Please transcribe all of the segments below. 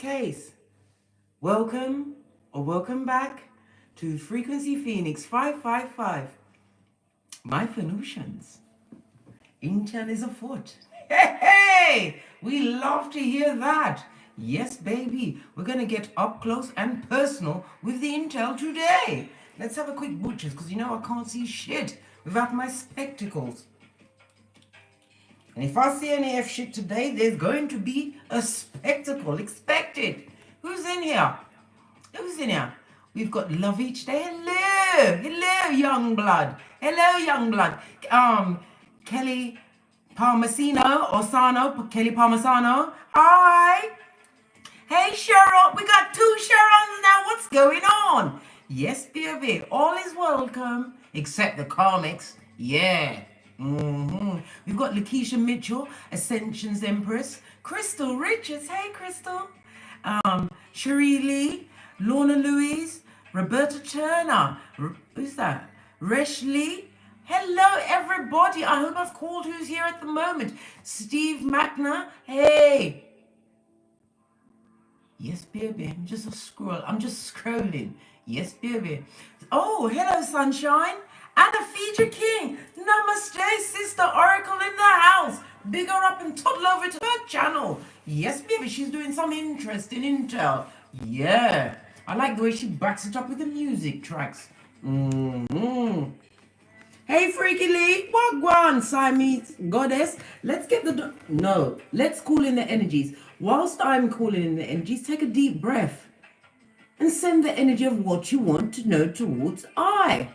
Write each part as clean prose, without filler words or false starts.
case, welcome or welcome back to Frequency Phoenix 555. My Phoenicians, intel is afoot. Hey, we love to hear that. Yes, baby, we're going to get up close and personal with the intel today. Let's have a quick butchers, because you know I can't see shit without my spectacles. And if I see any F shit today, there's going to be a spectacle. Expect it. Who's in here? Who's in here? We've got Love Each Day. Hello. Hello, young blood. Hello, young blood. Kelly Parmasino or Sano. Kelly Parmasano. Hi. Hey, Cheryl. We got 2 Cheryls now. What's going on? Yes, baby. All is welcome. Except the Karmics. Yeah. We've got Lakeisha Mitchell, Ascension's Empress, Crystal Richards, hey Crystal, Cherie Lee, Lorna Louise, Roberta Turner, who's that? Resh Lee. Hello everybody, I hope I've called who's here at the moment. Steve Mackner, hey. Yes, baby, I'm just a scroll. I'm just scrolling. Yes, baby. Oh, hello, sunshine. And a feature king. Namaste, sister Oracle in the house. Big her up and toddle over to her channel. Yes, baby, she's doing some interesting intel. Yeah. I like the way she backs it up with the music tracks. Hey, Freaky Lee. Wagwan, Siamese goddess. Let's get the... No, let's call in the energies. Whilst I'm calling in the energies, take a deep breath. And send the energy of what you want to know towards I.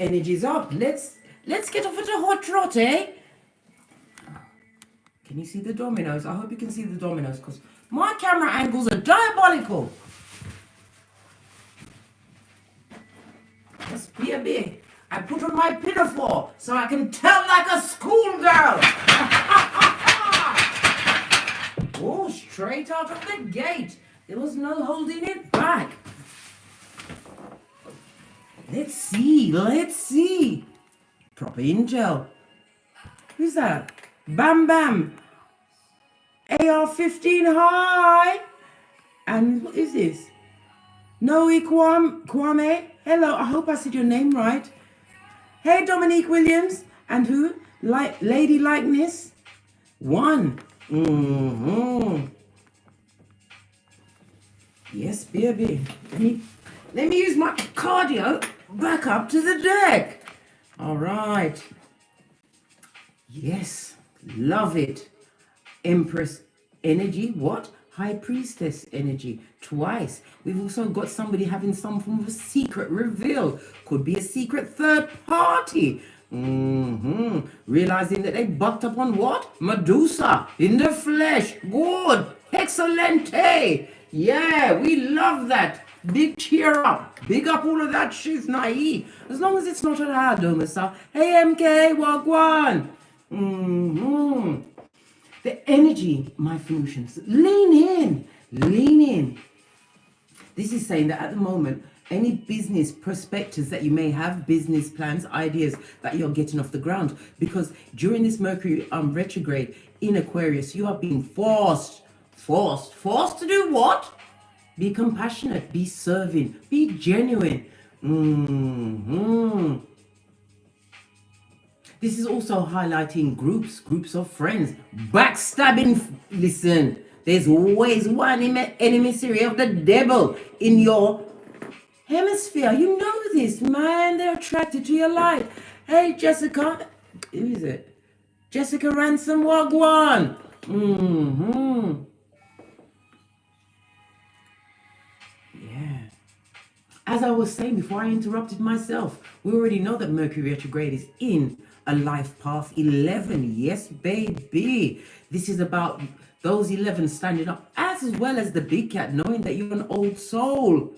Energy's up. Let's get off at a hot trot, eh? Can you see the dominoes? I hope you can see the dominoes because my camera angles are diabolical. Yes, baby. I put on my pinafore so I can tell like a schoolgirl. Oh, straight out of the gate. There was no holding it back. Let's see. Proper intel. Who's that? Bam Bam. AR-15, hi. And what is this? Noe Kwame. Hello, I hope I said your name right. Hey, Dominique Williams. And who? Lady Likeness. 1. Yes, baby. Let me use my cardio back up to the deck. All right. Yes, love it. Empress energy, what? High Priestess energy, twice. We've also got somebody having some form of a secret reveal. Could be a secret third party. Realizing that they bucked up on what? Medusa in the flesh. Good. Excelente. Yeah, we love that. Big cheer up. Big up all of that shit, naive. As long as it's not at our domicile. Hey, MK, Wagwan. The energy, my Phoenicians. Lean in. This is saying that at the moment, any business prospectus that you may have, business plans, ideas that you're getting off the ground, because during this Mercury retrograde in Aquarius, you are being forced to do what? Be compassionate, be serving, be genuine. This is also highlighting groups of friends. Backstabbing. Listen, there's always one emissary of the devil in your hemisphere. You know this, man. They're attracted to your light. Hey, Jessica. Who is it? Jessica Ransom Wagwan. As I was saying before I interrupted myself, we already know that Mercury retrograde is in a life path 11. Yes, baby. This is about those 11 standing up, as well as the big cat, knowing that you're an old soul.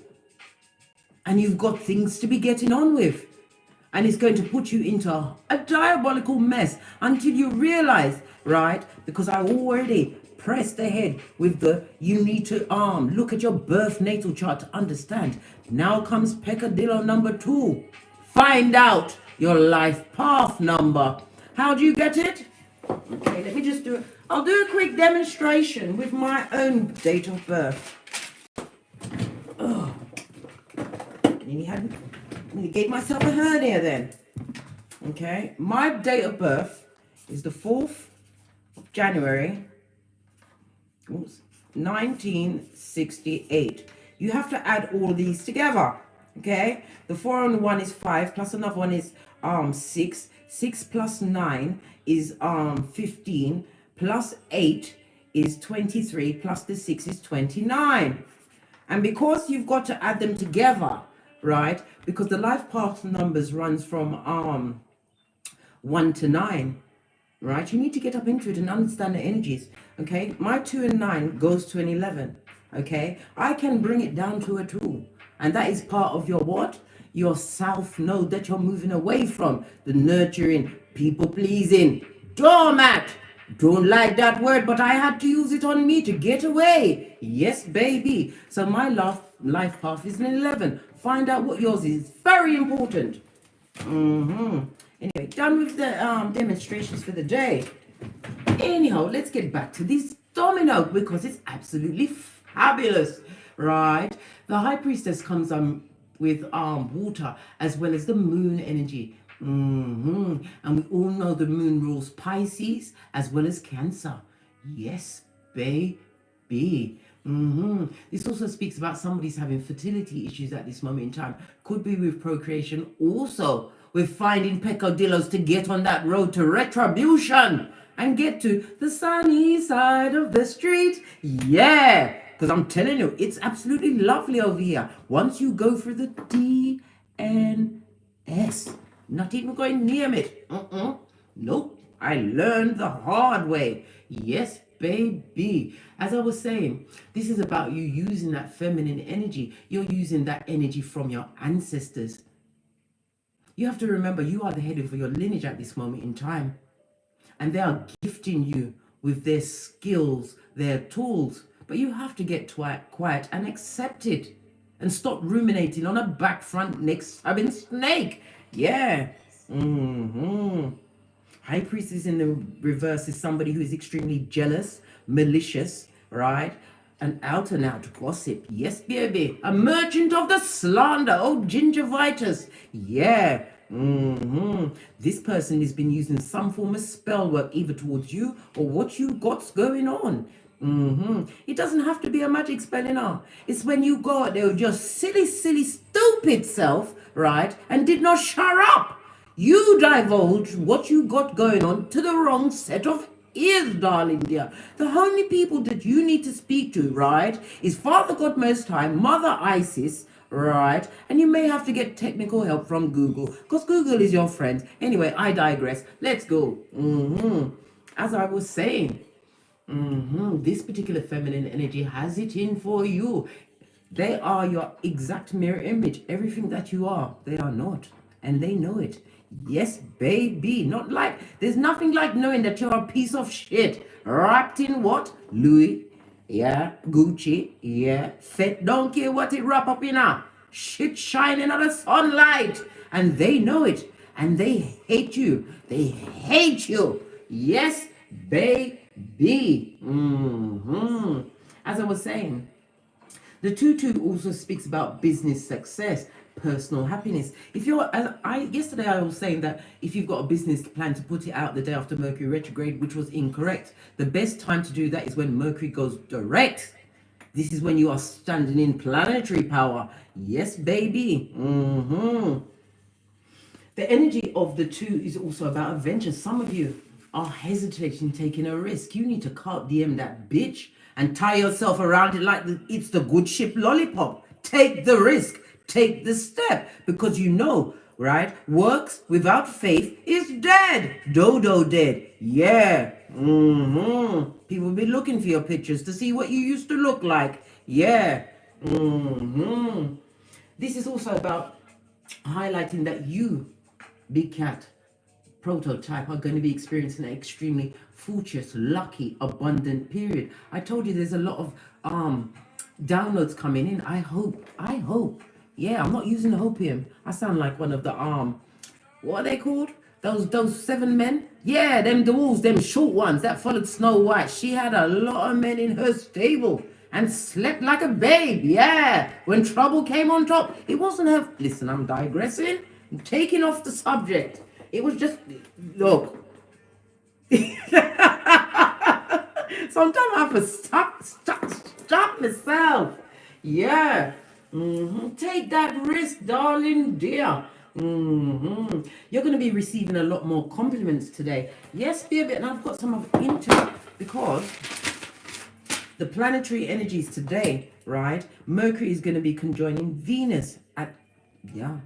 and you've got things to be getting on with. And it's going to put you into a diabolical mess until you realize, right? Because I already pressed ahead with the you need to look at your birth natal chart to understand. Now comes peccadillo number 2. Find out your life path number. How do you get it? Okay, let me just do it. I'll do a quick demonstration with my own date of birth. Oh, nearly gave myself a hernia then. Okay, my date of birth is the 4th of January, 1968. You have to add all these together. Okay, the 4 on 1 is 5, plus another one is 6. 6 plus 9 is 15, plus 8 is 23, plus the 6 is 29. And because you've got to add them together, right? Because the life path numbers runs from 1 to 9, right? You need to get up into it and understand the energies, okay? My 2 and 9 goes to an 11, okay? I can bring it down to a 2, and that is part of your what? Your south node that you're moving away from. The nurturing, people-pleasing, doormat. Don't like that word, but I had to use it on me to get away. Yes, baby. So my life path is an 11. Find out what yours is. It's very important. Anyway, done with the demonstrations for the day. Anyhow, let's get back to this domino because it's absolutely fabulous, right? The High Priestess comes with water as well as the moon energy. And we all know the moon rules Pisces as well as Cancer. Yes, baby. This also speaks about somebody's having fertility issues at this moment in time. Could be with procreation, also with finding peccadillos to get on that road to retribution and get to the sunny side of the street. Yeah, because I'm telling you, it's absolutely lovely over here. Once you go through the DNS, not even going near it. Nope, I learned the hard way. Yes, baby. As I was saying, this is about you using that feminine energy. You're using that energy from your ancestors. You have to remember you are the head of your lineage at this moment in time. And they are gifting you with their skills, their tools. But you have to get quiet and accept it. And stop ruminating on a back front neck stabbing snake. Yeah. High Priestess in the reverse is somebody who is extremely jealous, malicious, right? An out and out gossip. Yes, baby. A merchant of the slander. Oh, gingivitis. Yeah. This person has been using some form of spell work either towards you or what you got going on. It doesn't have to be a magic spell, you know. It's when you go out there with your silly, stupid self, right, and did not shut up. You divulge what you got going on to the wrong set of ears, darling dear. The only people that you need to speak to, right, is Father God Most High, Mother Isis, right? And you may have to get technical help from Google, because Google is your friend. Anyway, I digress. Let's go. As I was saying, this particular feminine energy has it in for you. They are your exact mirror image. Everything that you are, they are not. And they know it. Yes, baby. Not like, there's nothing like knowing that you're a piece of shit. Wrapped in what? Louis. Yeah. Gucci. Yeah. Fet. Don't care what it wrap up in. Shit shining out of sunlight. And they know it. And they hate you. They hate you. Yes, baby. As I was saying, the 2-2 also speaks about business success, personal happiness. If you're, yesterday I was saying that if you've got a business plan to put it out the day after Mercury retrograde, which was incorrect. The best time to do that is when Mercury goes direct. This is when you are standing in planetary power. Yes, baby. The energy of the 2 is also about adventure. Some of you are hesitating taking a risk. You need to carpe diem that bitch and tie yourself around it like it's the good ship lollipop. Take the risk. Take the step. Because you know, right? Works without faith is dead. Dodo dead. Yeah. People will be looking for your pictures to see what you used to look like. Yeah. This is also about highlighting that you, big cat, prototype, are going to be experiencing an extremely fortuitous, lucky, abundant period. I told you there's a lot of downloads coming in. I hope. Yeah, I'm not using the hopium. I sound like one of the what are they called? Those 7 men? Yeah, them dwarves, them short ones that followed Snow White. She had a lot of men in her stable and slept like a babe. Yeah, when trouble came on top, it wasn't her. Listen, I'm digressing. I'm taking off the subject. It was just, look. Sometimes I have to stop myself. Yeah. Take that risk, darling dear. You're going to be receiving a lot more compliments today. Yes, baby, and I've got some of into it because the planetary energies today, right? Mercury is going to be conjoining Venus at, yeah.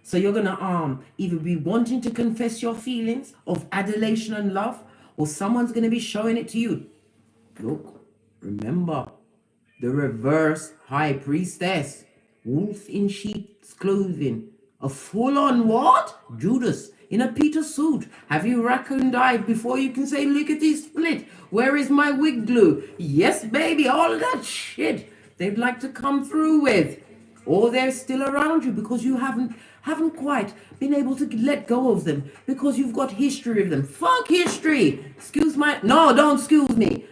So you're going to either be wanting to confess your feelings of adulation and love, or someone's going to be showing it to you. Look, remember, the reverse high priestess, wolf in sheep's clothing, a full-on what? Judas in a Peter suit. Have you raccoon-eyed before you can say lickety split? Where is my wig glue? Yes, baby, all of that shit they'd like to come through with. Or they're still around you because you haven't quite been able to let go of them because you've got history of them. Fuck history. Excuse my... No, don't excuse me.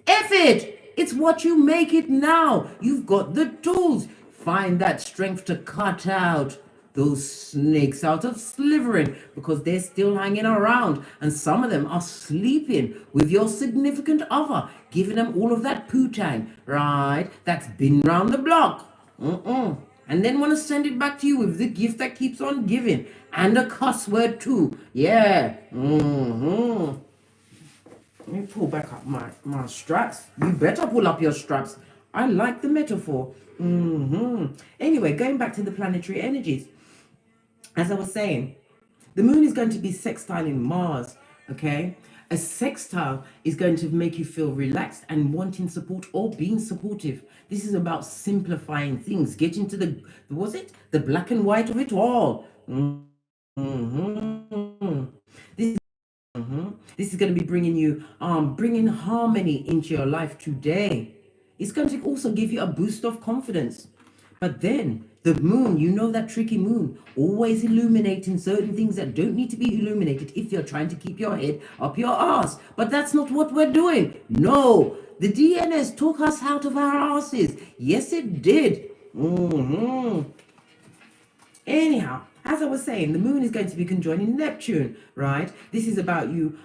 F it. It's what you make it now. You've got the tools. Find that strength to cut out those snakes out of slivering because they're still hanging around, and some of them are sleeping with your significant other, giving them all of that poo-tang, right? That's been round the block. And then want to send it back to you with the gift that keeps on giving and a cuss word too. Yeah. Let me pull back up my straps. You better pull up your straps. I like the metaphor. Anyway, going back to the planetary energies. As I was saying, the moon is going to be sextiling Mars, okay? A sextile is going to make you feel relaxed and wanting support or being supportive. This is about simplifying things, getting to the black and white of it all. This is going to be bringing you, bringing harmony into your life today. It's going to also give you a boost of confidence. But then the moon, you know, that tricky moon, always illuminating certain things that don't need to be illuminated if you're trying to keep your head up your ass. But that's not what we're doing. No, the DNS took us out of our asses. Yes, it did. Anyhow, as I was saying, the moon is going to be conjoining Neptune, right? This is about you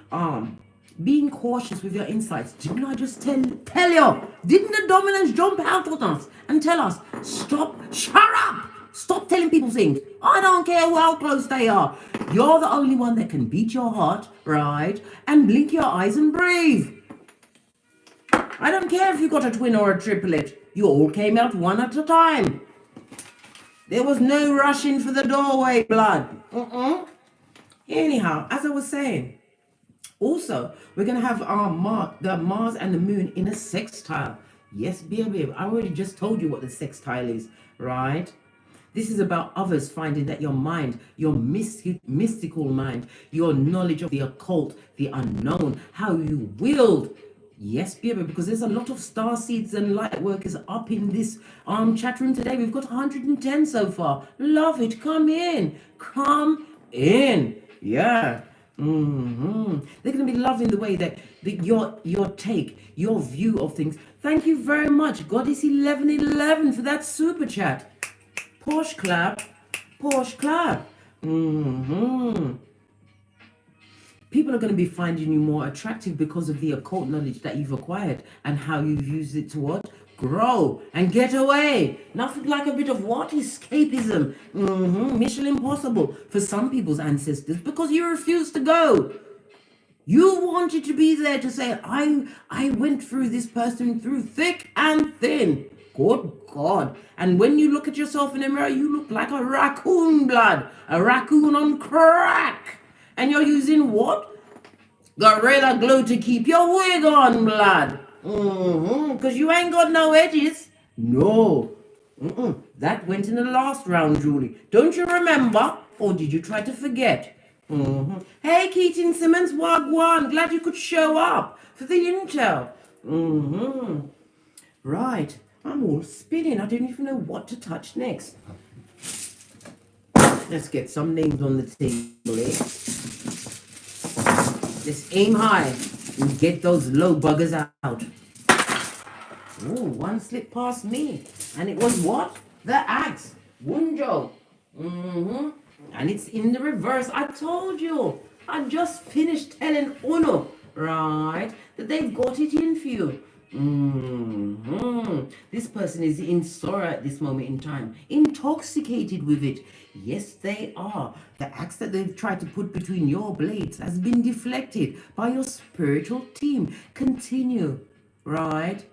being cautious with your insights. Didn't I just tell you? Didn't the dominants jump out on us and tell us, shut up, stop telling people things. I don't care how close they are. You're the only one that can beat your heart, right? And blink your eyes and breathe. I don't care if you got a twin or a triplet. You all came out one at a time. There was no rushing for the doorway, blood. Anyhow, as I was saying, also, we're going to have the Mars and the moon in a sextile. Yes, baby, I already just told you what the sextile is, right? This is about others finding that your mind, your mystical mind, your knowledge of the occult, the unknown, how you willed. Yes, baby, because there's a lot of star seeds and light workers up in this chat room today. We've got 110 so far. Love it. Come in. Come in. Yeah. They're going to be loving the way that your take, your view of things. Thank you very much, Goddess 1111, for that super chat. Posh clap. People are going to be finding you more attractive because of the occult knowledge that you've acquired and how you've used it to what? Grow and get away. Nothing like a bit of what? Escapism. Mission impossible for some people's ancestors because you refused to go. You wanted to be there to say, I went through this person through thick and thin. Good God. And when you look at yourself in the mirror, you look like a raccoon, blood. A raccoon on crack. And you're using what? Gorilla glue to keep your wig on, blood. Because you ain't got no edges. No. That went in the last round, Julie. Don't you remember? Or did you try to forget? Hey, Keaton Simmons, Wagwan. Glad you could show up for the intel. Right. I'm all spinning. I don't even know what to touch next. Let's get some names on the table, eh? Let's aim high and get those low buggers out. Oh, one slipped past me. And it was what? The axe. Wunjo. And it's in the reverse. I told you. I just finished telling Uno, right, that they've got it in for you. This person is in sorrow at this moment in time, intoxicated with it. Yes, they are. The axe that they've tried to put between your blades has been deflected by your spiritual team. Continue, right,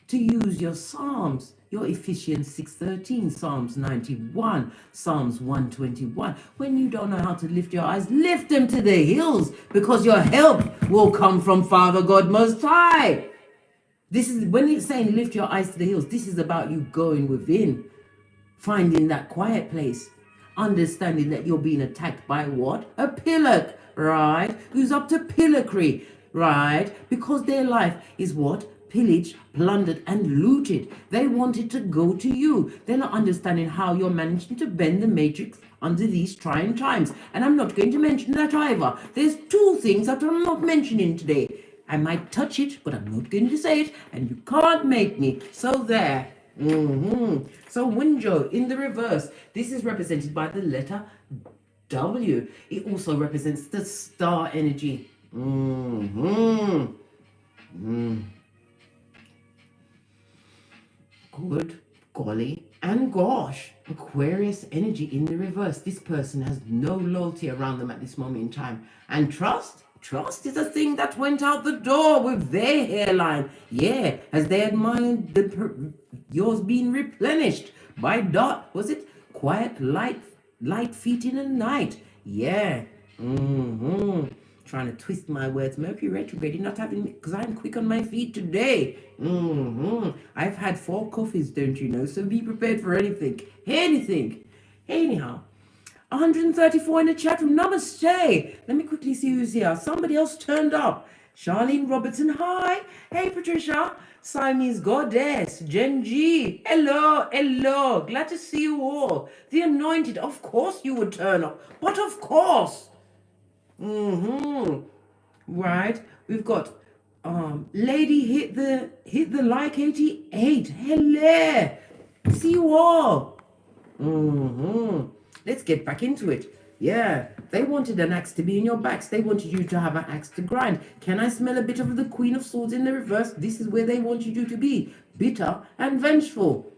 to use your Psalms, your Ephesians 6:13, Psalms 91, Psalms 121. When you don't know how to lift your eyes, lift them to the hills, because your help will come from Father God Most High. This is when it's saying lift your eyes to the hills. This is about you going within, finding that quiet place, understanding that you're being attacked by what? A pillock, right? Who's up to pillockry, right? Because their life is what? Pillaged, plundered, and looted. They wanted to go to you. They're not understanding how you're managing to bend the matrix under these trying times. And I'm not going to mention that either. There's two things that I'm not mentioning today. I might touch it, but I'm not going to say it, and you can't make me. So there. So Winjo in the reverse. This is represented by the letter W. It also represents the star energy. Good, golly, and gosh. Aquarius energy in the reverse. This person has no loyalty around them at this moment in time. And trust? Trust is a thing that went out the door with their hairline. Yeah, as they admired yours being replenished by dot. Was it quiet, light feet in the night? Yeah. Trying to twist my words. Mercury retrograde, not having me, because I'm quick on my feet today. I've had 4 coffees, don't you know? So be prepared for anything. Anything. Anyhow. 134 in the chat room. Namaste. Let me quickly see who's here. Somebody else turned up. Charlene Robertson. Hi. Hey, Patricia. Siamese Goddess. Jen G. Hello. Hello. Glad to see you all. The Anointed. Of course you would turn up. But of course. Right. We've got Lady hit the like 88. Hello. See you all. Let's get back into it. Yeah, they wanted an axe to be in your backs. They wanted you to have an axe to grind. Can I smell a bit of the Queen of Swords in the reverse? This is where they wanted you to be. Bitter and vengeful.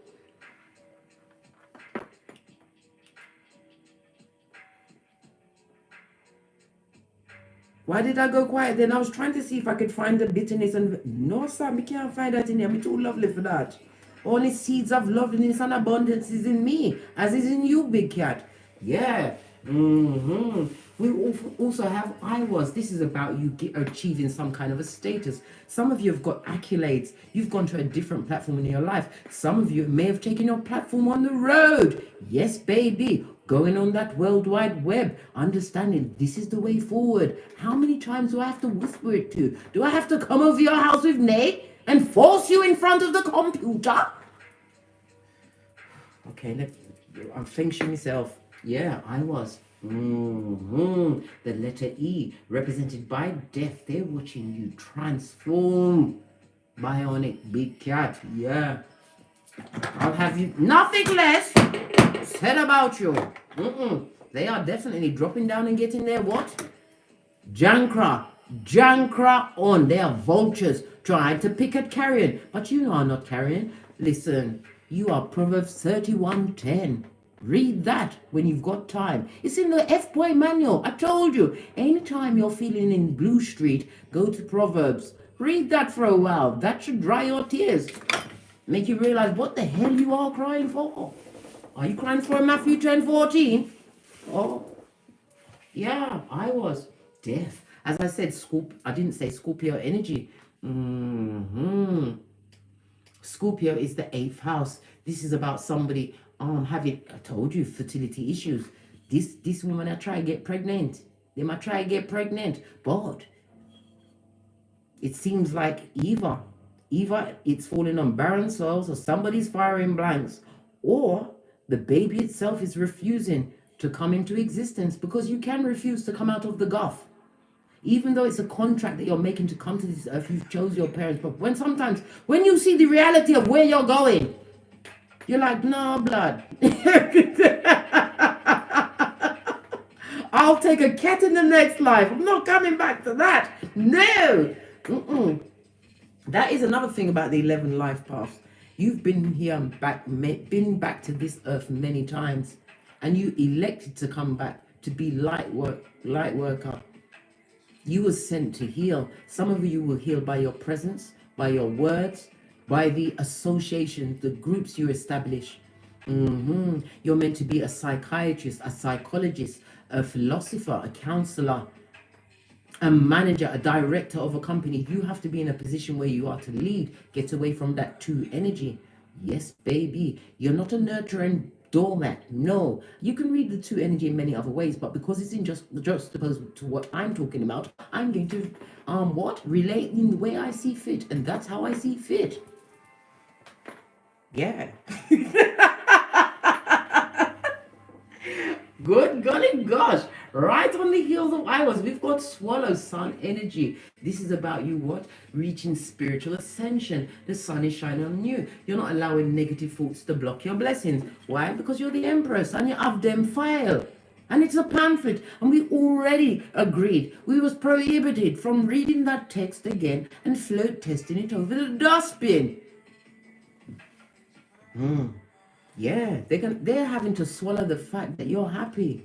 Why did I go quiet then? I was trying to see if I could find the bitterness and... No, sir, I can't find that in here. I'm too lovely for that. Only seeds of loveliness and abundance is in me, as is in you, big cat. Yeah. We also have I was. This is about you achieving some kind of a status. Some of you have got accolades. You've gone to a different platform in your life. Some of you may have taken your platform on the road. Yes, baby. Going on that World Wide Web, understanding this is the way forward. How many times do I have to whisper it to? Do I have to come over your house with Nate and force you in front of the computer? Okay, I'm finishing myself. Yeah, I was. The letter E, represented by death. They're watching you transform. Bionic big cat. Yeah. I'll have you nothing less said about you. They are definitely dropping down and getting their what? Jankra on. They are vultures trying to pick at carrion, but you are not carrion. Listen, you are Proverbs 31:10. Read that when you've got time. It's in the F-Boy manual. I told you. Anytime you're feeling in Blue Street, go to Proverbs. Read that for a while. That should dry your tears. Make you realize what the hell you are crying for. Are you crying for Matthew 10:14? Oh, yeah, I was. Death. As I said, I didn't say Scorpio energy. Scorpio is the 8th house. This is about somebody having, I told you, fertility issues. This woman that try to get pregnant. They might try to get pregnant, but it seems like either it's falling on barren soils, or somebody's firing blanks, or the baby itself is refusing to come into existence, because you can refuse to come out of the Gulf. Even though it's a contract that you're making to come to this earth, you've chose your parents. But when you see the reality of where you're going, you're like, no, blood. I'll take a cat in the next life. I'm not coming back to that. No. That is another thing about the 11 life paths. You've been here been back to this earth many times, and you elected to come back to be light worker. You were sent to heal. Some of you will heal by your presence, by your words, by the association, the groups you establish. You're meant to be a psychiatrist, a psychologist, a philosopher, a counselor, a manager, a director of a company. You have to be in a position where you are to lead. Get away from that 2 energy. Yes, baby. You're not a nurturing doormat. No. You can read the 2 energy in many other ways, but because it's in just opposed to what I'm talking about, I'm going to relate in the way I see fit, and that's how I see fit. Yeah. Good golly gosh. Right on the heels of Iwas, we've got Swallow Sun energy. This is about you what? Reaching spiritual ascension. The sun is shining on you. You're not allowing negative thoughts to block your blessings. Why? Because you're the Empress and you have them file. And it's a pamphlet. And we already agreed. We was prohibited from reading that text again and float testing it over the dustbin. Yeah, they're having to swallow the fact that you're happy,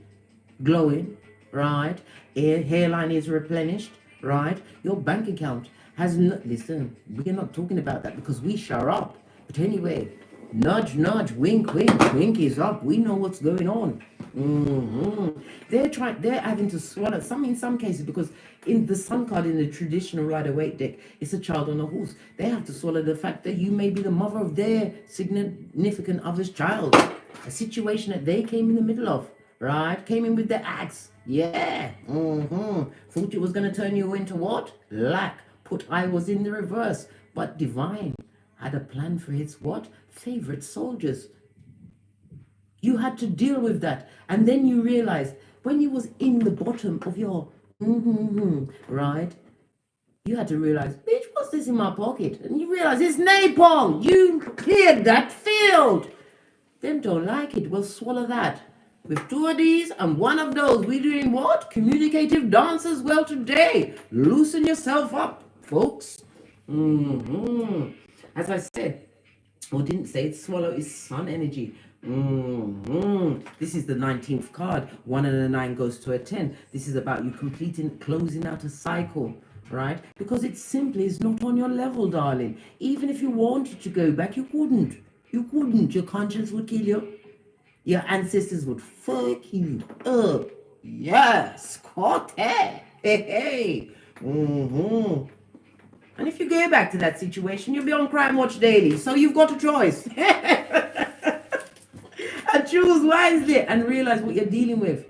glowing, right? Hairline is replenished, right? Your bank account has not. Listen, we're not talking about that because we shower up. But anyway, nudge, nudge, wink, wink, wink is up. We know what's going on. They're having to swallow in some cases, because in the sun card in the traditional Rider-Waite deck, it's a child on a horse. They have to swallow the fact that you may be the mother of their significant other's child, a situation that they came in the middle of, right? Came in with the axe. Yeah. Thought it was going to turn you into what? Lack. Put I was in the reverse, but divine had a plan for its what? Favorite soldiers. You had to deal with that. And then you realize when you was in the bottom of your right? You had to realize, bitch, what's this in my pocket? And you realize it's napalm. You cleared that field. Them don't like it. We'll swallow that. With 2 of these and 1 of those, we're doing what? Communicative dance as well today. Loosen yourself up, folks. As I said, or didn't say, it swallow is sun energy. This is the 19th card. 1 and a 9 goes to a 10. This is about you closing out a cycle, right? Because it simply is not on your level, darling. Even if you wanted to go back, you couldn't. Your conscience would kill you. Your ancestors would fuck you up. Yes, Corte. Hey. And if you go back to that situation, you'll be on Crime Watch Daily. So you've got a choice. And choose wisely and realize what you're dealing with.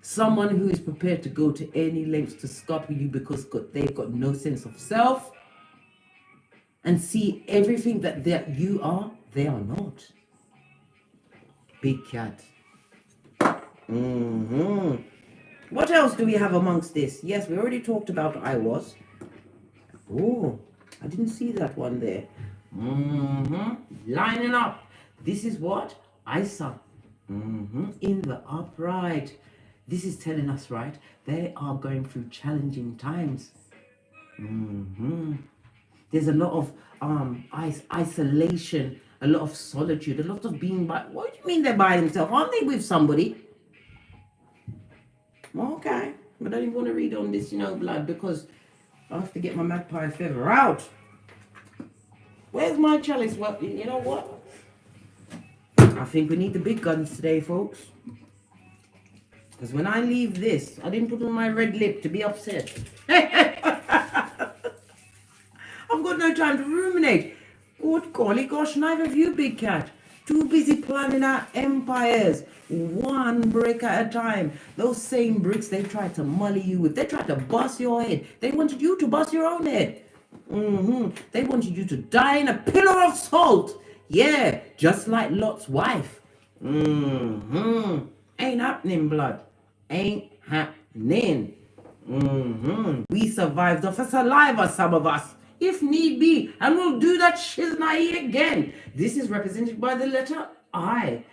Someone who is prepared to go to any lengths to scupper you because they've got no sense of self and see everything that you are, they are not. Big cat. What else do we have amongst this? Yes, we already talked about I was. Oh, I didn't see that one there. Lining up. This is what? Isa. In the upright. This is telling us, right? They are going through challenging times. There's a lot of isolation, a lot of solitude, a lot of being by. What do you mean they're by themselves? Aren't they with somebody? Okay. I don't even want to read on this, blood, because I have to get my magpie feather out. Where's my chalice? Well, you know what? I think we need the big guns today, folks. Because when I leave this, I didn't put on my red lip to be upset. I've got no time to ruminate. Good golly gosh, neither of you, big cat. Too busy planning our empires, one brick at a time. Those same bricks they tried to mully you with, they tried to bust your head. They wanted you to bust your own head. They wanted you to die in a pillar of salt. Yeah, just like Lot's wife. Ain't happening, blood. Ain't happening. We survived off a saliva, some of us, if need be, and we'll do that shiznai again. This is represented by the letter I.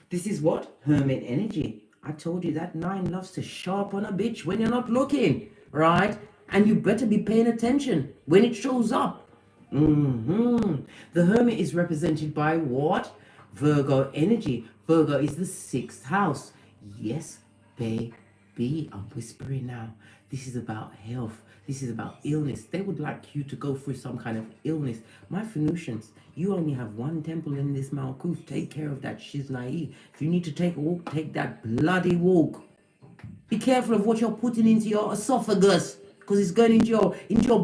This is what? Hermit energy. I told you that 9 loves to sharp on a bitch when you're not looking, right? And you better be paying attention when it shows up. The Hermit is represented by what? Virgo energy. Virgo is the 6th house. Yes, baby, I'm whispering now. This is about health. This is about illness. They would like you to go through some kind of illness. My Phoenicians, you only have one temple in this Malkuth. Take care of that shiznai. If you need to take a walk, take that bloody walk. Be careful of what you're putting into your esophagus, because it's going into your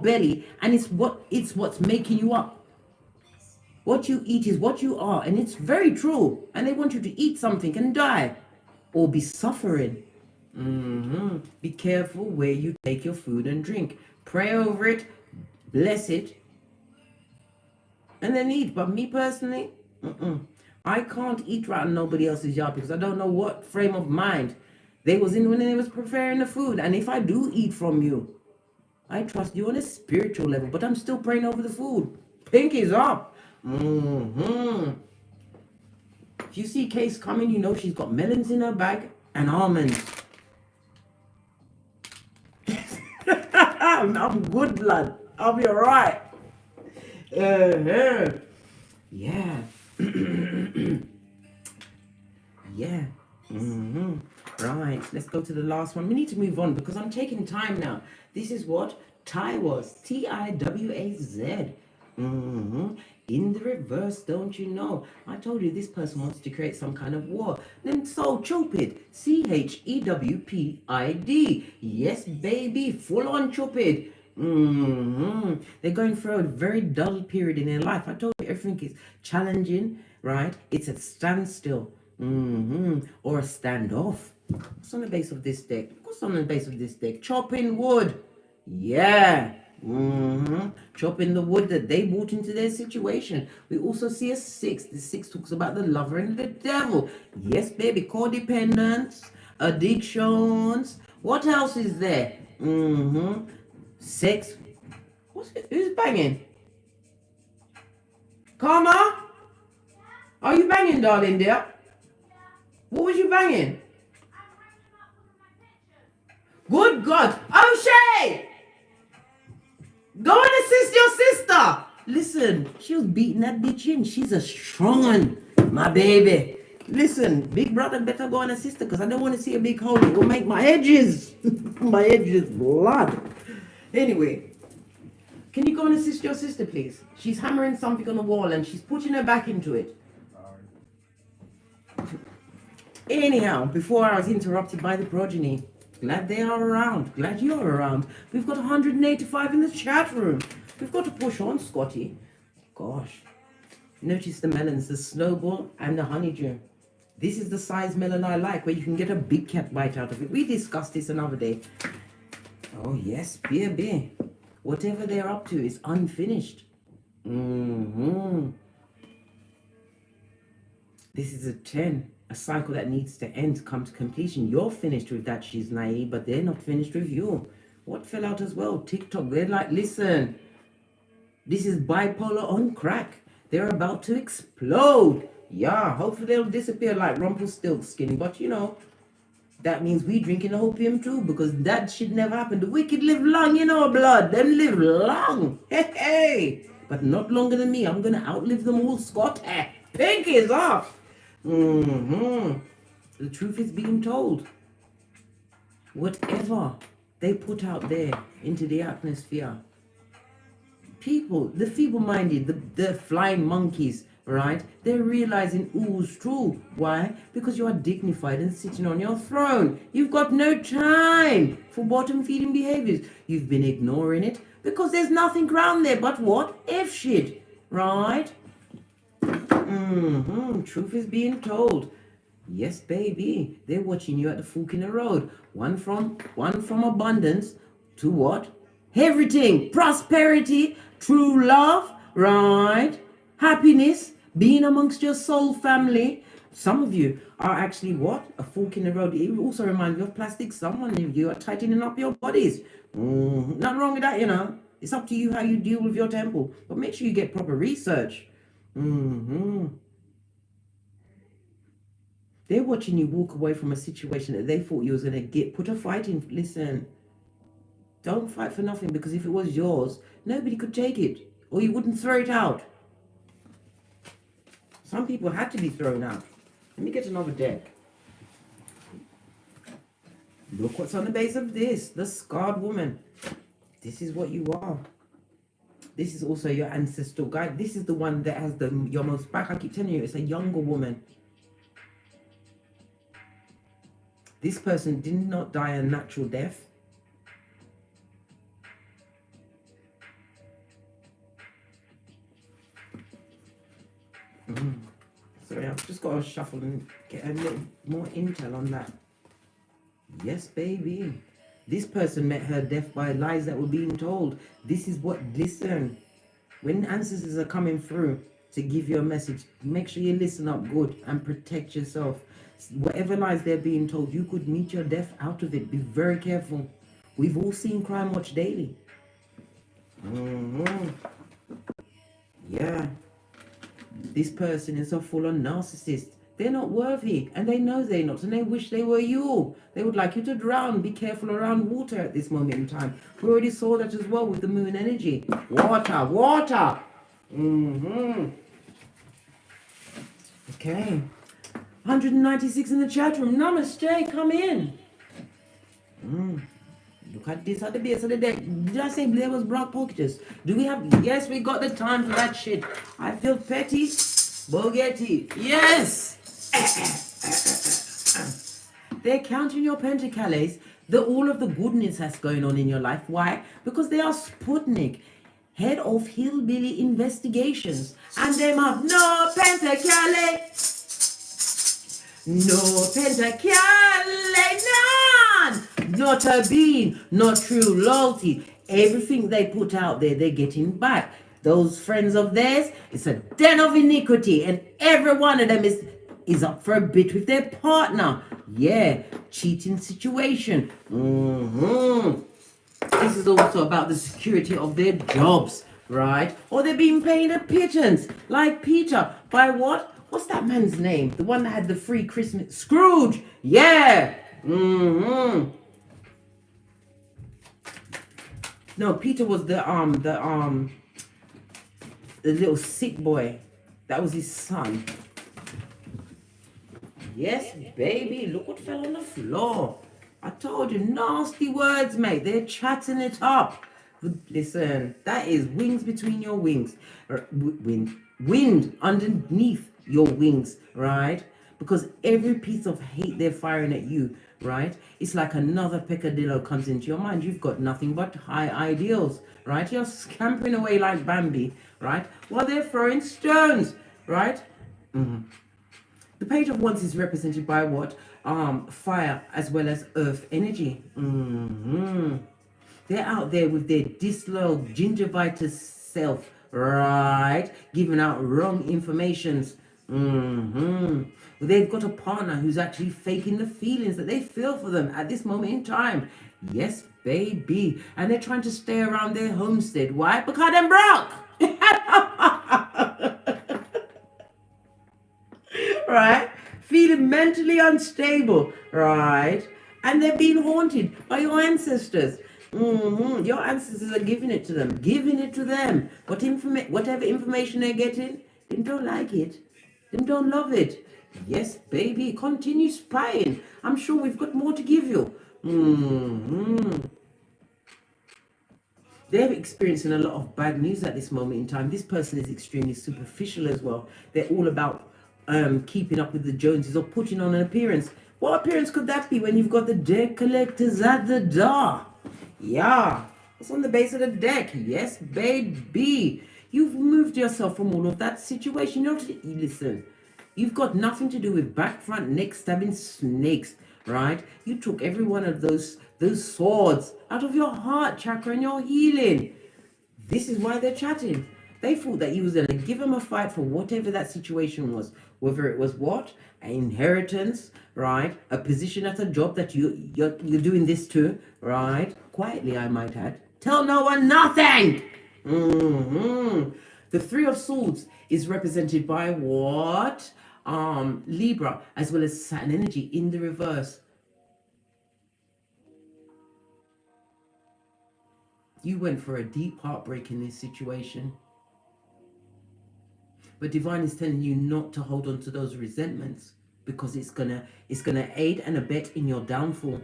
belly, and it's what's making you up. What you eat is what you are, and it's very true. And they want you to eat something and die, or be suffering. Be careful where you take your food and drink. Pray over it, bless it, and then eat. But me personally, I can't eat right in nobody else's yard, because I don't know what frame of mind they was in when they was preparing the food. And if I do eat from you, I trust you on a spiritual level, but I'm still praying over the food. Pinky's up. If you see Case coming, you know she's got melons in her bag and almonds. I'm good, blood. I'll be alright. Yeah. Yeah. Right, let's go to the last one. We need to move on because I'm taking time now. This is what Tiwaz, Tiwaz. In the reverse, don't you know? I told you this person wants to create some kind of war. Then so Chopid, Chewpid. Yes, baby, full on Chopid. They're going through a very dull period in their life. I told you everything is challenging, right? It's a standstill, or a standoff. What's on the base of this deck? What's on the base of this deck? Chopping wood. Yeah. Chopping the wood that they brought into their situation. We also see a 6. The 6 talks about the lover and the devil. Yes, baby. Codependence, addictions. What else is there? Sex. Who's banging? Karma? Are you banging, darling dear? What was you banging? Good God. O'Shea! Go and assist your sister. Listen, she was beating that bitch in. She's a strong one, my baby. Listen, big brother better go and assist her, because I don't want to see a big hole. It will make my edges. My edges blood. Anyway, can you go and assist your sister, please? She's hammering something on the wall and she's putting her back into it. Anyhow, before I was interrupted by the progeny. Glad they are around. Glad you're around. We've got 185 in the chat room. We've got to push on, Scotty. Gosh. Notice the melons, the snowball and the honeydew. This is the size melon I like, where you can get a big cat bite out of it. We discussed this another day. Oh yes, baby. Whatever they're up to is unfinished. This is a 10. A cycle that needs to end, come to completion. You're finished with that she's naive, but they're not finished with you. What fell out as well? TikTok. They're like, listen, this is bipolar on crack. They're about to explode. Yeah, hopefully they'll disappear like Rumpelstiltskin. But you know, that means we drinking opium too, because that shit never happened. The wicked live long, you know, blood. Them live long. Hey. But not longer than me. I'm gonna outlive them all, Scott. Pink is off. The truth is being told. Whatever they put out there into the atmosphere, people, the feeble-minded, the flying monkeys, right? They're realizing, ooh, it's true. Why? Because you are dignified and sitting on your throne. You've got no time for bottom-feeding behaviors. You've been ignoring it Because there's nothing around there but what? F shit, right? Truth is being told. Yes, baby. They're watching you at the fork in the road. One from abundance to what? Everything. Prosperity, true love, right? Happiness, being amongst your soul family. Some of you are actually what? A fork in the road. It also reminds me of plastic. Someone of you are tightening up your bodies. Nothing wrong with that, you know. It's up to you how you deal with your temple. But make sure you get proper research. They're watching you walk away from a situation that they thought you was going to get. Put a fight in. Listen, don't fight for nothing, because if it was yours, nobody could take it. Or you wouldn't throw it out. Some people had to be thrown out. Let me get another deck. Look what's on the base of this. The scarred woman. This is what you are. This is also your ancestral guide. This is the one that has your most back. I keep telling you, it's a younger woman. This person did not die a natural death. Sorry, I've just got to shuffle and get a little more intel on that. Yes, baby. This person met her death by lies that were being told. This is what, listen. When ancestors are coming through to give you a message, make sure you listen up good and protect yourself. Whatever lies they're being told, you could meet your death out of it. Be very careful. We've all seen Crime Watch Daily. Yeah. This person is a full-on narcissist. They're not worthy, and they know they're not, and they wish they were you. They would like you to drown. Be careful around water at this moment in time. We already saw that as well with the moon energy. Water, water. Okay. 196 in the chat room. Namaste, come in. Look at this at the base of the deck. Did I say there was black pockets? Do we have? Yes, we got the time for that shit. I feel petty. Bogetti. Yes. They're counting your pentacles. All of the goodness that's going on in your life. Why? Because they are Sputnik, head of hillbilly investigations, and them have no pentacles. No pentacles, none. Not a bean, not true loyalty. Everything they put out there, they're getting back. Those friends of theirs, it's a den of iniquity, and every one of them is up for a bit with their partner. Yeah, cheating situation. This is also about the security of their jobs, right? Or they're being paid a pittance, like Peter, by what? What's that man's name? The one that had the free Christmas? Scrooge! Yeah! No, Peter was the little sick boy. That was his son. Yes, baby. Look what fell on the floor. I told you, nasty words, mate. They're chatting it up. Listen, that is wings between your wings. Wind underneath your wings, right? Because every piece of hate they're firing at you, right? It's like another peccadillo comes into your mind. You've got nothing but high ideals, right? You're scampering away like Bambi, right? While they're throwing stones, right? The Page of Wands is represented by what? Fire as well as earth energy. They're out there with their disloyal gingivitis self, right? Giving out wrong informations. They've got a partner who's actually faking the feelings that they feel for them at this moment in time. Yes, baby. And they're trying to stay around their homestead. Why? Because they're broke. Right? Feeling mentally unstable. Right? And they're being haunted by your ancestors. Your ancestors are giving it to them. Giving it to them. Whatever information they're getting, they don't like it. They don't love it. Yes, baby. Continue spying. I'm sure we've got more to give you. They're experiencing a lot of bad news at this moment in time. This person is extremely superficial as well. They're all about keeping up with the Joneses or putting on an appearance. What appearance could that be when you've got the debt collectors at the door? Yeah. What's on the base of the deck? Yes, baby. You've moved yourself from all of that situation. Listen, you've got nothing to do with back, front, neck stabbing snakes, right? You took every one of those swords out of your heart chakra and your healing. This is why they're chatting. They thought that you was going to give them a fight for whatever that situation was. Whether it was what? An inheritance, right? A position at a job that you're doing this to, right? Quietly, I might add. Tell no one nothing! The Three of Swords is represented by what? Libra, as well as Saturn energy in the reverse. You went for a deep heartbreak in this situation. But divine is telling you not to hold on to those resentments, because it's gonna aid and abet in your downfall.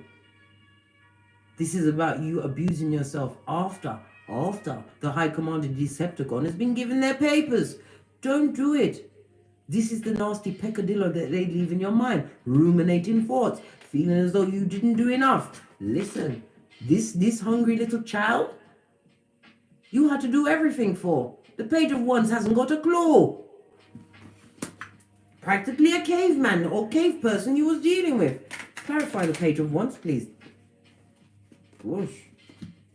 This is about you abusing yourself after the High Commander Decepticon has been given their papers. Don't do it. This is the nasty peccadillo that they leave in your mind, ruminating thoughts, feeling as though you didn't do enough. Listen, this hungry little child, you had to do everything for. The Page of Wands hasn't got a clue. Practically a caveman or cave person you was dealing with. Clarify the Page of Wands, please. Whoosh.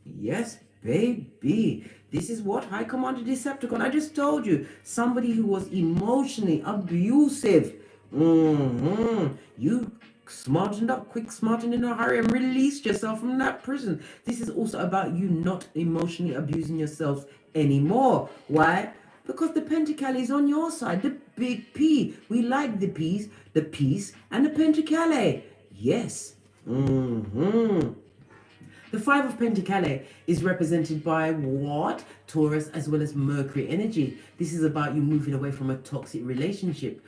Yes, baby. This is what? High Commander Decepticon. I just told you. Somebody who was emotionally abusive. You smartened up quick, smartened in a hurry, and released yourself from that prison. This is also about you not emotionally abusing yourself anymore. Why? Because the Pentacle is on your side, the big P. We like the P's, the peace, and the Pentacle. Yes. The Five of Pentacles is represented by what? Taurus, as well as Mercury energy. This is about you moving away from a toxic relationship,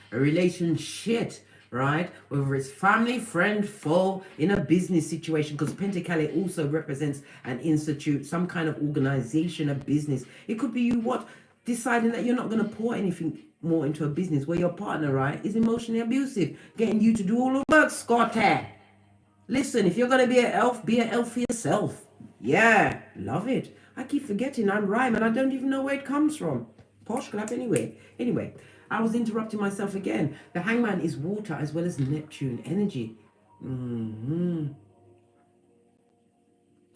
right? Whether it's family, friend, foe, in a business situation, because Pentacle also represents an institute, some kind of organization, a business. It could be you what? Deciding that you're not going to pour anything more into a business where your partner, right, is emotionally abusive, getting you to do all the work, Scotty. Listen, if you're going to be an elf for yourself. Yeah, love it. I keep forgetting I'm rhyme and I don't even know where it comes from. Posh clap anyway. Anyway, I was interrupting myself again. The Hangman is water as well as Neptune energy.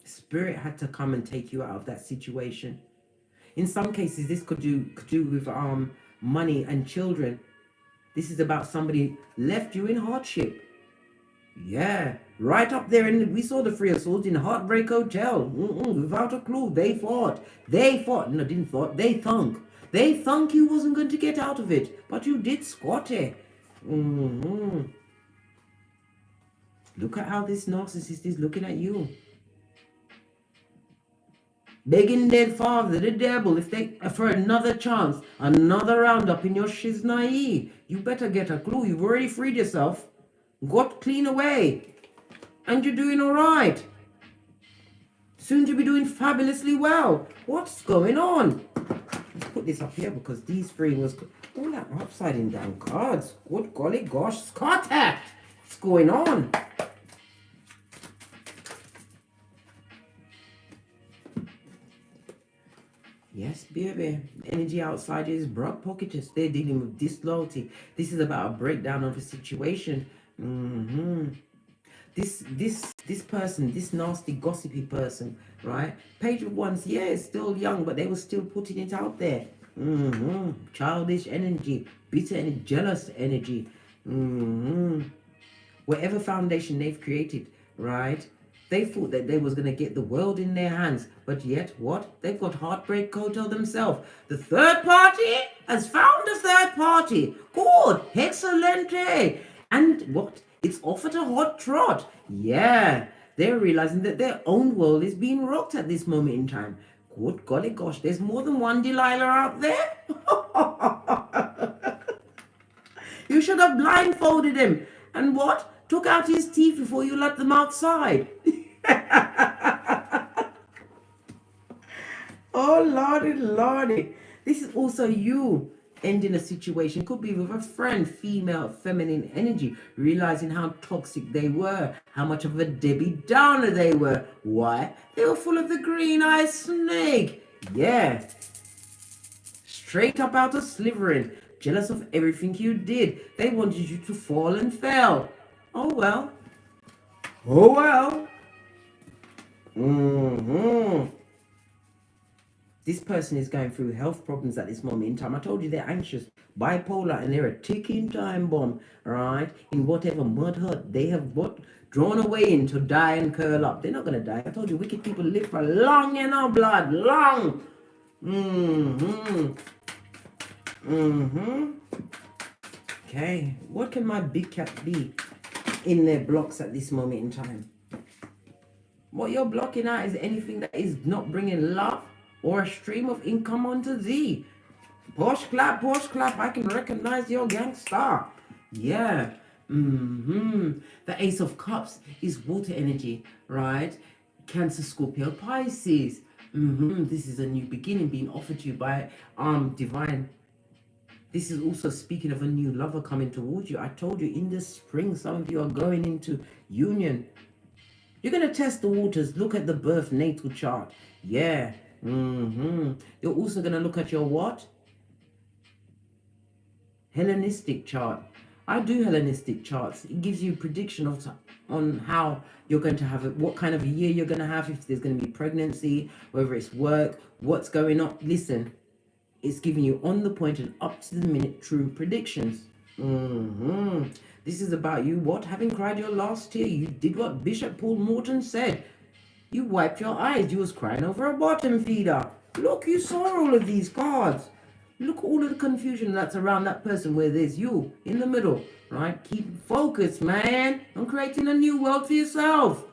Spirit had to come and take you out of that situation. In some cases, this could do with money and children. This is about somebody left you in hardship. Yeah, right up there, and we saw the Three of Swords in Heartbreak Hotel. Without a clue, they fought. No, didn't fought. They thunk. They thunk you wasn't going to get out of it, but you did, Scotty. Look at how this narcissist is looking at you. Begging their father, the devil, if they for another chance, another roundup in your shiznai. You better get a clue. You've already freed yourself. Got clean away. And you're doing all right. Soon to be doing fabulously well. What's going on? Let's put this up here because these three was all that upside down cards. Good golly gosh, Scott! What's going on? Yes, baby. Energy outside is broad pocketers. They're dealing with disloyalty. This is about a breakdown of a situation. This person, this nasty gossipy person, right? Page of Wands, yeah, it's still young, but they were still putting it out there. Childish energy, bitter and jealous energy. Whatever foundation they've created, right? They thought that they was going to get the world in their hands, but yet what? They've got Heartbreak Hotel themselves. The third party has found a third party. Good, excellent. And what? It's off at a hot trot. Yeah, they're realizing that their own world is being rocked at this moment in time. Good golly gosh, there's more than one Delilah out there. You should have blindfolded him. And what? Took out his teeth before you let them outside. Oh, lordy, lordy. This is also you. ending a situation. It could be with a friend, female, feminine energy, realizing how toxic they were, how much of a Debbie Downer they were. Why? They were full of the green-eyed snake. Yeah. Straight up out of Slytherin. Jealous of everything you did. They wanted you to fall and fail. Oh well. Oh well. This person is going through health problems at this moment in time. I told you they're anxious, bipolar, and they're a ticking time bomb, right? In whatever mud hut they have drawn away in to die and curl up. They're not going to die. I told you wicked people live for long, you know, blood. Long. Okay. What can my big cat be in their blocks at this moment in time? What you're blocking out is anything that is not bringing love or a stream of income onto thee. Posh clap, I can recognize your gangster. Yeah. The Ace of Cups is water energy, right? Cancer, Scorpio, Pisces. This is a new beginning being offered to you by divine. This is also speaking of a new lover coming towards you. I told you in the spring, some of you are going into union. You're going to test the waters. Look at the birth natal chart. Yeah. You're also going to look at your what? Hellenistic chart. I do Hellenistic charts. It gives you prediction of on how you're going to have it, what kind of a year you're going to have, if there's going to be pregnancy, whether it's work, what's going on. Listen, it's giving you on the point and up to the minute true predictions. This is about you, what? Having cried your last tear. You did what Bishop Paul Morton said. You wiped your eyes. You was crying over a bottom feeder. Look, you saw all of these cards. Look at all of the confusion that's around that person where there's you in the middle, right? Keep focused, man, on creating a new world for yourself.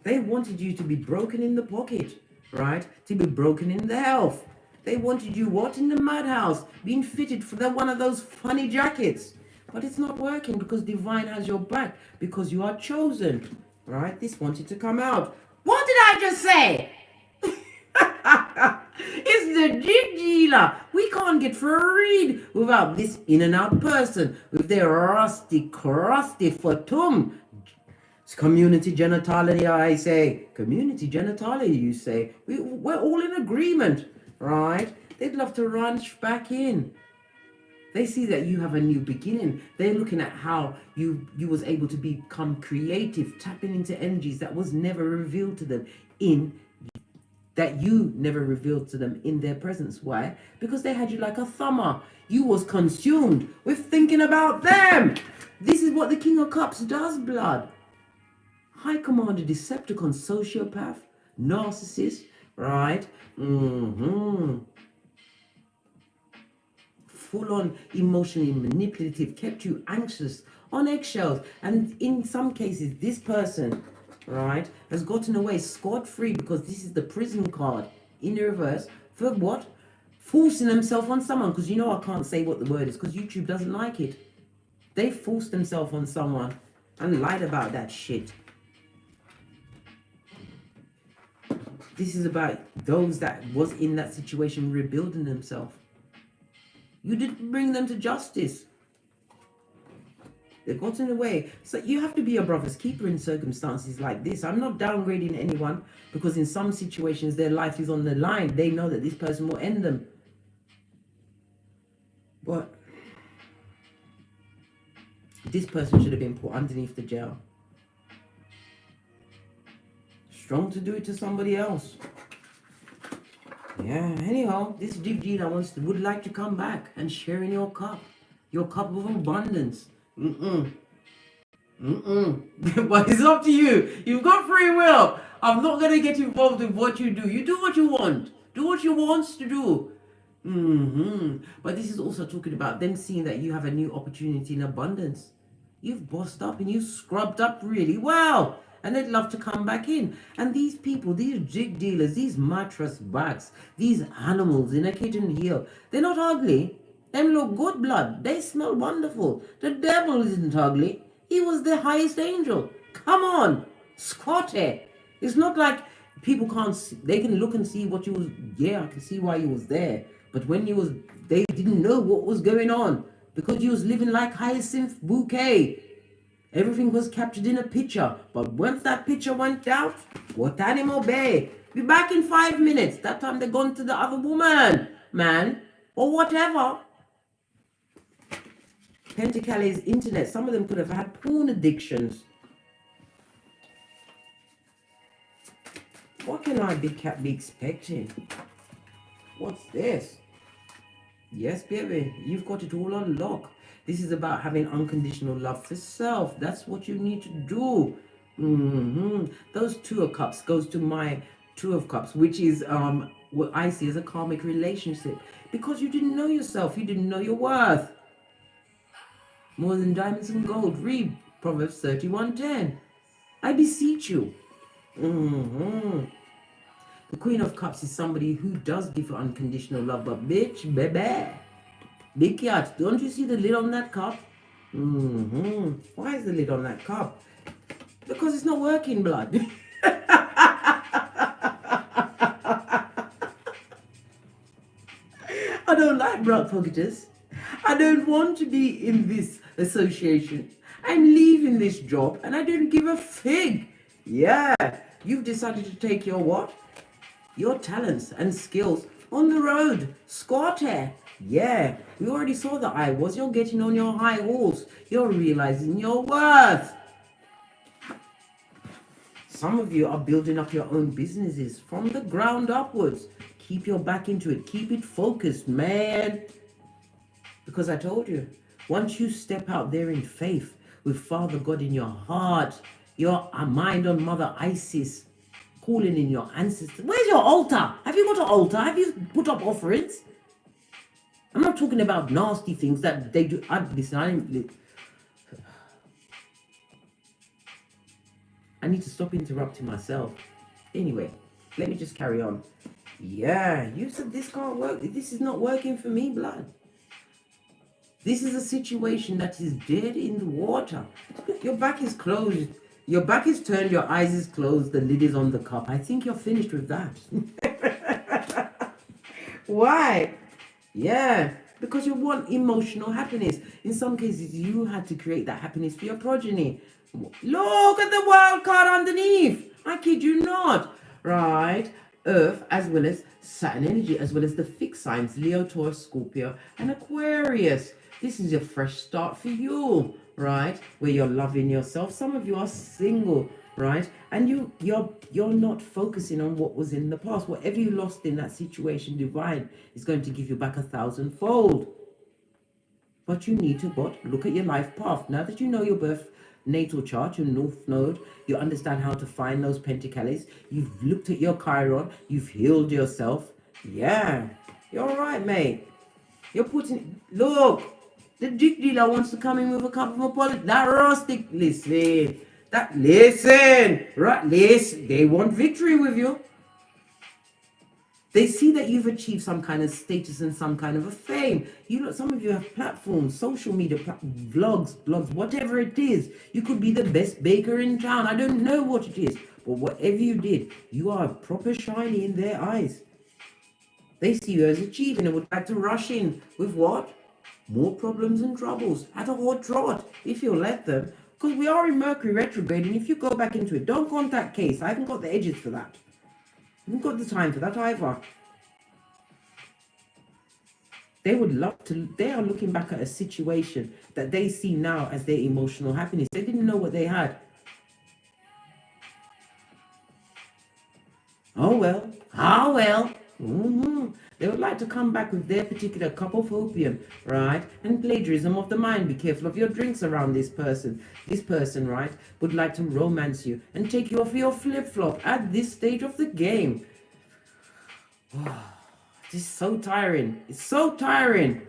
They wanted you to be broken in the pocket, right? To be broken in the health. They wanted you what? In the madhouse, being fitted for one of those funny jackets. But it's not working because divine has your back, because you are chosen, right? This wanted to come out. What did I just say? It's the jig dealer. We can't get for a read without this in and out person with their rusty, crusty fatum. It's community genitalia, I say. Community genitalia, you say. We're all in agreement, right? They'd love to rush back in. They see that you have a new beginning. They're looking at how you was able to become creative, tapping into energies that was never revealed to them that you never revealed to them in their presence. Why? Because they had you like a thumber. You was consumed with thinking about them. This is what the King of Cups does, blood. High Commander, Decepticon, sociopath, narcissist, right? Full on emotionally manipulative, kept you anxious, on eggshells. And in some cases, this person, right, has gotten away scot-free because this is the prison card in the reverse for what? Forcing themselves on someone, because you know I can't say what the word is because YouTube doesn't like it. They forced themselves on someone and lied about that shit. This is about those that was in that situation rebuilding themselves. You didn't bring them to justice. They've gotten away. So you have to be a brother's keeper in circumstances like this. I'm not downgrading anyone because in some situations their life is on the line. They know that this person will end them. But this person should have been put underneath the jail. Strong to do it to somebody else. Yeah, anyhow, this Jig Gina would like to come back and share in your cup of abundance. But it's up to you. You've got free will. I'm not going to get involved with what you do. You do what you want. Do what you want to do. But this is also talking about them seeing that you have a new opportunity in abundance. You've bossed up and you've scrubbed up really well. And they'd love to come back in. And these people, these jig dealers, these mattress bags, these animals in a kitchen heel, they're not ugly. They look good, blood. They smell wonderful. The devil isn't ugly. He was the highest angel. Come on, Scotty. It's not like people can't see. They can look and see what you was. Yeah, I can see why you was there. But when they didn't know what was going on because you was living like hyacinth bouquet. Everything was captured in a picture. But once that picture went out, what animal bay? Be back in 5 minutes. That time they gone to the other woman, man, or whatever. Pentacles, internet. Some of them could have had porn addictions. What can I be expecting? What's this? Yes, baby, you've got it all on lock. This is about having unconditional love for self. That's what you need to do. Those Two of Cups goes to my Two of Cups, which is what I see as a karmic relationship. Because you didn't know yourself. You didn't know your worth. More than diamonds and gold. Read Proverbs 31:10. I beseech you. The Queen of Cups is somebody who does give unconditional love, but bitch, baby, big cat, don't you see the lid on that cup? Why is the lid on that cup? Because it's not working, blood. I don't like blood pocketers. I don't want to be in this association. I'm leaving this job and I don't give a fig. Yeah, you've decided to take your what? Your talents and skills on the road. Squatter. Yeah, we already saw the I was. You're getting on your high horse. You're realizing your worth. Some of you are building up your own businesses from the ground upwards. Keep your back into it. Keep it focused, man. Because I told you, once you step out there in faith with Father God in your heart, your mind on Mother Isis, calling in your ancestors. Where's your altar? Have you got an altar? Have you put up offerings? I'm not talking about nasty things that they do. I need to stop interrupting myself. Anyway, let me just carry on. Yeah, you said this can't work. This is not working for me, blood. This is a situation that is dead in the water. Your back is closed. Your back is turned, your eyes is closed, the lid is on the cup. I think you're finished with that. Why? Yeah, because you want emotional happiness. In some cases, you had to create that happiness for your progeny. Look at the wild card underneath. I kid you not. Right? Earth, as well as Saturn energy, as well as the fixed signs, Leo, Taurus, Scorpio, and Aquarius. This is a fresh start for you, right? Where you're loving yourself. Some of you are single, right? And you're not focusing on what was in the past. Whatever you lost in that situation, divine is going to give you back 1,000-fold. But you need to what? Look at your life path. Now that you know your birth natal chart, your north node, you understand how to find those pentacles. You've looked at your Chiron. You've healed yourself. Yeah, you're all right, mate. You're putting, look, the dick dealer wants to come in with a cup of apology. That rustic, listen, right, listen, they want victory with you. They see that you've achieved some kind of status and some kind of a fame. You know, some of you have platforms, social media, vlogs, blogs, whatever it is. You could be the best baker in town. I don't know what it is, but whatever you did, you are proper shiny in their eyes. They see you as achieving and would like to rush in with what? More problems and troubles at a hot trot, if you let them. Because we are in Mercury retrograde, and if you go back into it, don't contact case. I haven't got the edges for that. I haven't got the time for that either. They would love to, they are looking back at a situation that they see now as their emotional happiness. They didn't know what they had. Oh well, They would like to come back with their particular cup of opium, right? And plagiarism of the mind. Be careful of your drinks around this person. This person, right, would like to romance you and take you off your flip-flop at this stage of the game. Oh, this is so tiring. It's so tiring.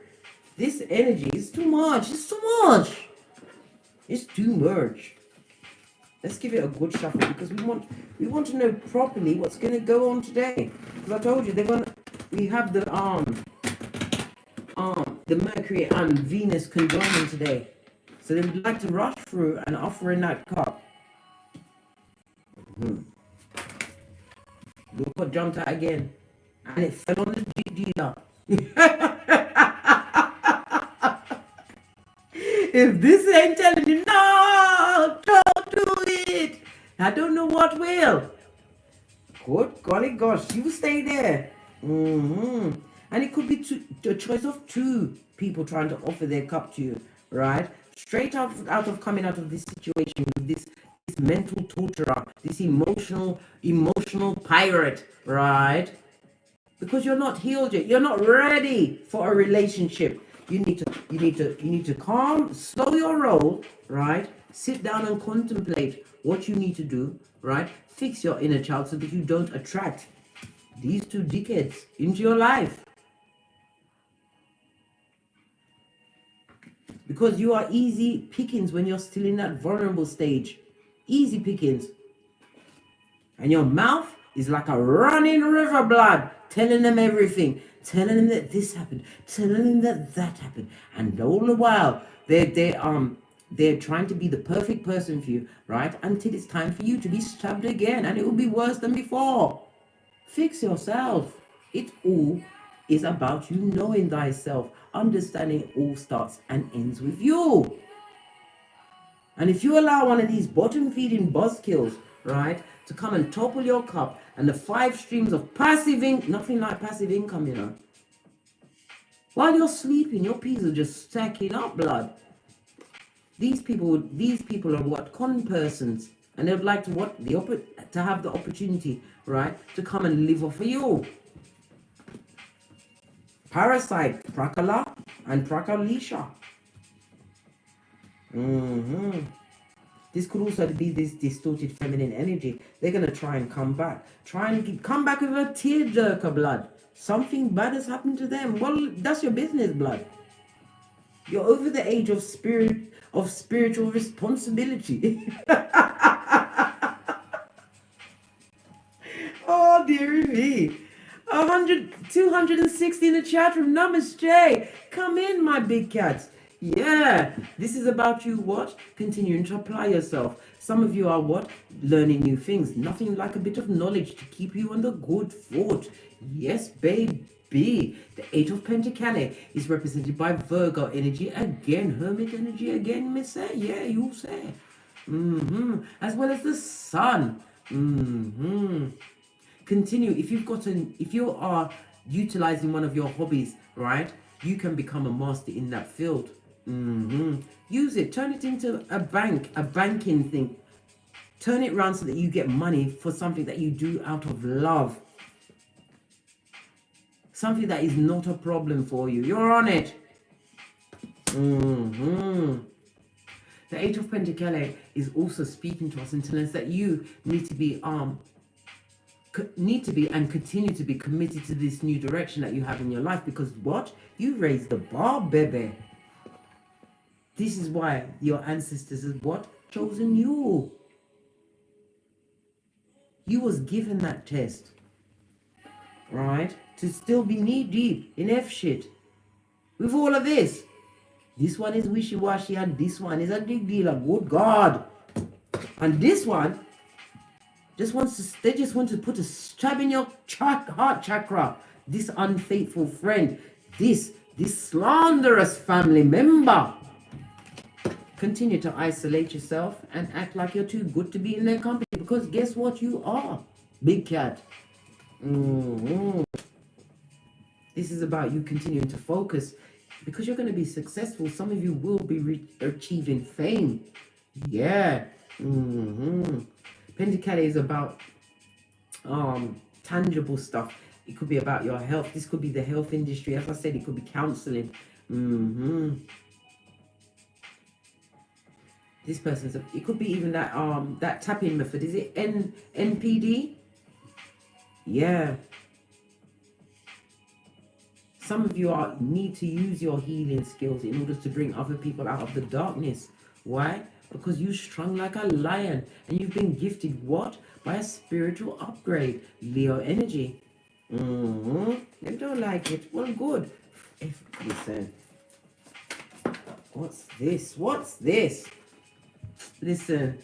This energy is too much. It's too much. It's too much. Let's give it a good shuffle because we want to know properly what's going to go on today. Because I told you we have the Mercury and Venus conjoining today, so they would like to rush through and offer in that cup. Look what jumped out again, and it fell on the dealer. If this ain't telling you, no, don't do it, I don't know what will. Good golly gosh, you stay there. And it could be a choice of two people trying to offer their cup to you, right? Straight out of coming out of this situation with this mental torturer, this emotional pirate, right? Because you're not healed yet. You're not ready for a relationship. You need to calm, slow your roll, right? Sit down and contemplate what you need to do, right? Fix your inner child so that you don't attract these two dickheads into your life. Because you are easy pickings when you're still in that vulnerable stage. Easy pickings. And your mouth is like a running river, blood, telling them everything, telling them that this happened, telling them that that happened, and all the while they're trying to be the perfect person for you, right? Until it's time for you to be stabbed again, and it will be worse than before. Fix yourself. It all is about you knowing thyself, understanding it all starts and ends with you. And if you allow one of these bottom-feeding buzzkills, right, to come and topple your cup, and the 5 streams of passive income, nothing like passive income, you know. While you're sleeping, your peas are just stacking up, blood. These people are what? Con persons. And they would like to have the opportunity, right, to come and live off of you. Parasite, Prakala and Prakalisha. This could also be this distorted feminine energy. They're going to try and come back. Come back with a tearjerker, blood. Something bad has happened to them. Well, that's your business, blood. You're over the age of spiritual responsibility. Oh, dear me. 260 in the chat room. Namaste. Come in, my big cats. Yeah, this is about you what? Continuing to apply yourself. Some of you are what? Learning new things. Nothing like a bit of knowledge to keep you on the good foot. Yes, baby. The 8 of Pentacles is represented by Virgo energy again. Hermit energy again, miss say. Yeah, you say. As well as the Sun. Continue. If you are utilizing one of your hobbies, right? You can become a master in that field. Use it. Turn it into a banking thing. Turn it around so that you get money for something that you do out of love. Something that is not a problem for you. You're on it. The 8 of Pentacles is also speaking to us and telling us that you need to be and continue to be committed to this new direction that you have in your life, because what? You raised the bar, baby. This is why your ancestors have what? Chosen you. You was given that test, right? To still be knee deep in F shit. With all of this. This one is wishy-washy and this one is a big deal. A good God. And this one they just want to put a stab in your heart chakra. This unfaithful friend. This slanderous family member. Continue to isolate yourself and act like you're too good to be in their company, because guess what you are, big cat. This is about you continuing to focus, because you're going to be successful. Some of you will be achieving fame. Yeah. Pentacles is about tangible stuff. It could be about your health. This could be the health industry. As I said, it could be counseling. This person's it could be even that tapping method. Is it NPD? Yeah. Some of you need to use your healing skills in order to bring other people out of the darkness. Why? Because you strung like a lion and you've been gifted what? By a spiritual upgrade. Leo energy. You don't like it. Well, good. Listen. What's this? What's this? Listen,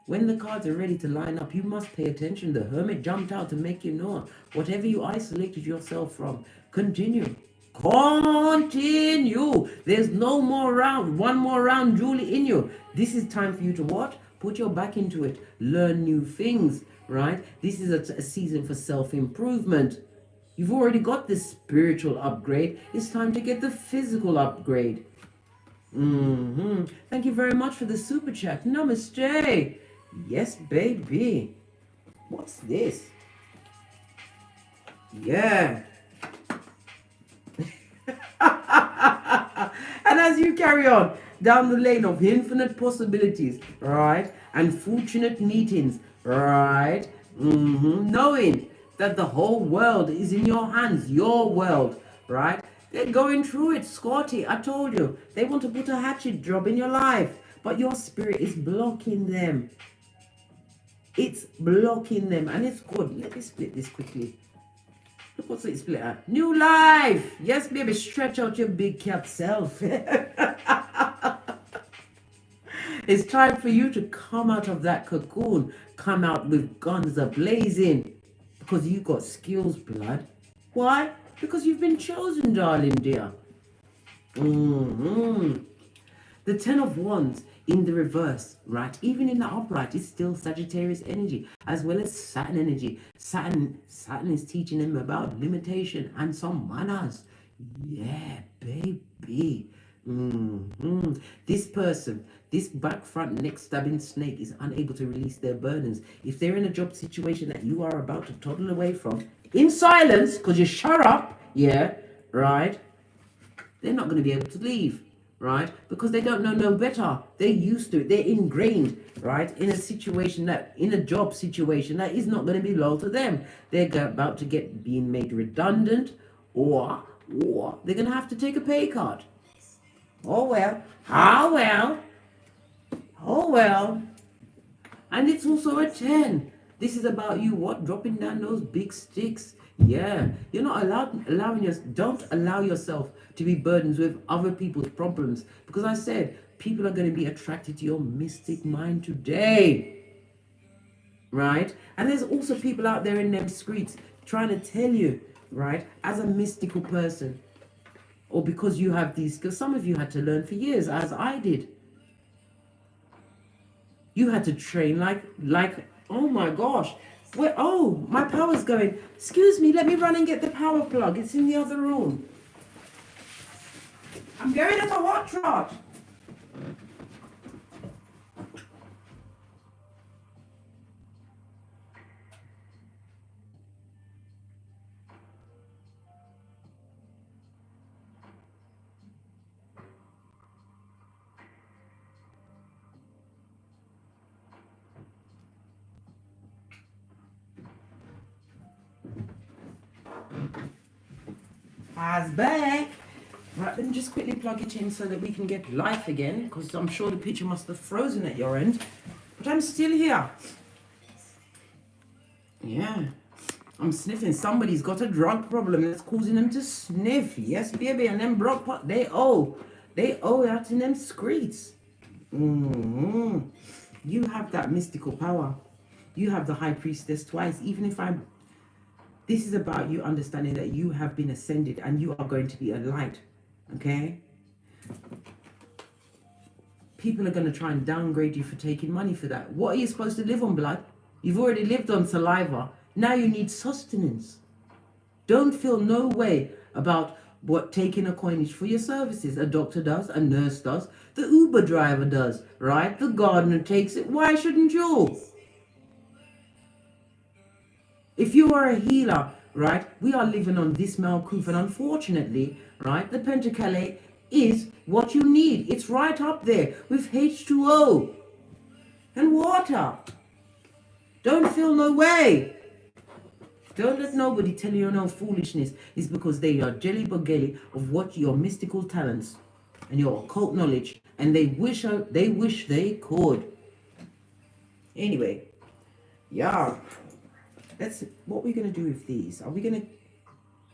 when the cards are ready to line up, you must pay attention. The Hermit jumped out to make you know. Whatever you isolated yourself from, continue. Continue. There's no more round. One more round, Julie, in you. This is time for you to what? Put your back into it. Learn new things, right? This is a season for self-improvement. You've already got this spiritual upgrade. It's time to get the physical upgrade. Thank you very much for the super chat. Namaste. Yes, baby. What's this? Yeah. And as you carry on down the lane of infinite possibilities, right, and fortunate meetings, right, knowing that the whole world is in your hands, your world, right, they're going through it, Scotty. I told you, they want to put a hatchet job in your life, but your spirit is blocking them. It's blocking them, and it's good. Let me split this quickly. Look what's it split at. New life. Yes, baby. Stretch out your big cat self. It's time for you to come out of that cocoon. Come out with guns a-blazing. Because you got skills, blood. Why? Because you've been chosen, darling dear. The Ten of Wands in the reverse, right? Even in the upright, is still Sagittarius energy, as well as Saturn energy. Saturn is teaching them about limitation and some manners. Yeah, baby. This person, this back, front, neck stabbing snake is unable to release their burdens. If they're in a job situation that you are about to toddle away from, in silence, because you shut up, yeah, right? They're not going to be able to leave. Right? Because they don't know no better. They're used to it. They're ingrained, right? In a situation in a job situation that is not going to be loyal to them. They're about to being made redundant, or they're going to have to take a pay cut. Oh well. Oh well. And it's also a 10. This is about you, what? Dropping down those big sticks. Yeah, you're not don't allow yourself to be burdened with other people's problems, because I said people are going to be attracted to your mystic mind today, right? And there's also people out there in them streets trying to tell you, right, as a mystical person, or because you have these skills. Some of you had to learn for years, as I did. You had to train like oh my gosh. Oh, my power's going. Excuse me, let me run and get the power plug. It's in the other room. I'm going at a hot trot. I's back. Right, let me just quickly plug it in so that we can get life again, because I'm sure the picture must have frozen at your end. But I'm still here. Yeah. I'm sniffing. Somebody's got a drug problem that's causing them to sniff. Yes, baby. And them drug pot, they owe out in them streets. You have that mystical power. You have the High Priestess twice. Even if this is about you understanding that you have been ascended and you are going to be a light. Okay? People are going to try and downgrade you for taking money for that. What are you supposed to live on, blood? You've already lived on saliva. Now you need sustenance. Don't feel no way about what taking a coinage for your services. A doctor does, a nurse does, the Uber driver does, right? The gardener takes it. Why shouldn't you? If you are a healer, right, we are living on this Malkuth, and unfortunately, right, the KHAL is what you need. It's right up there with H2O and water. Don't feel no way. Don't let nobody tell you no foolishness. It's because they are jelly bugelly of what your mystical talents and your occult knowledge, and they wish they could. Anyway, yeah. What are we gonna do with these? Are we gonna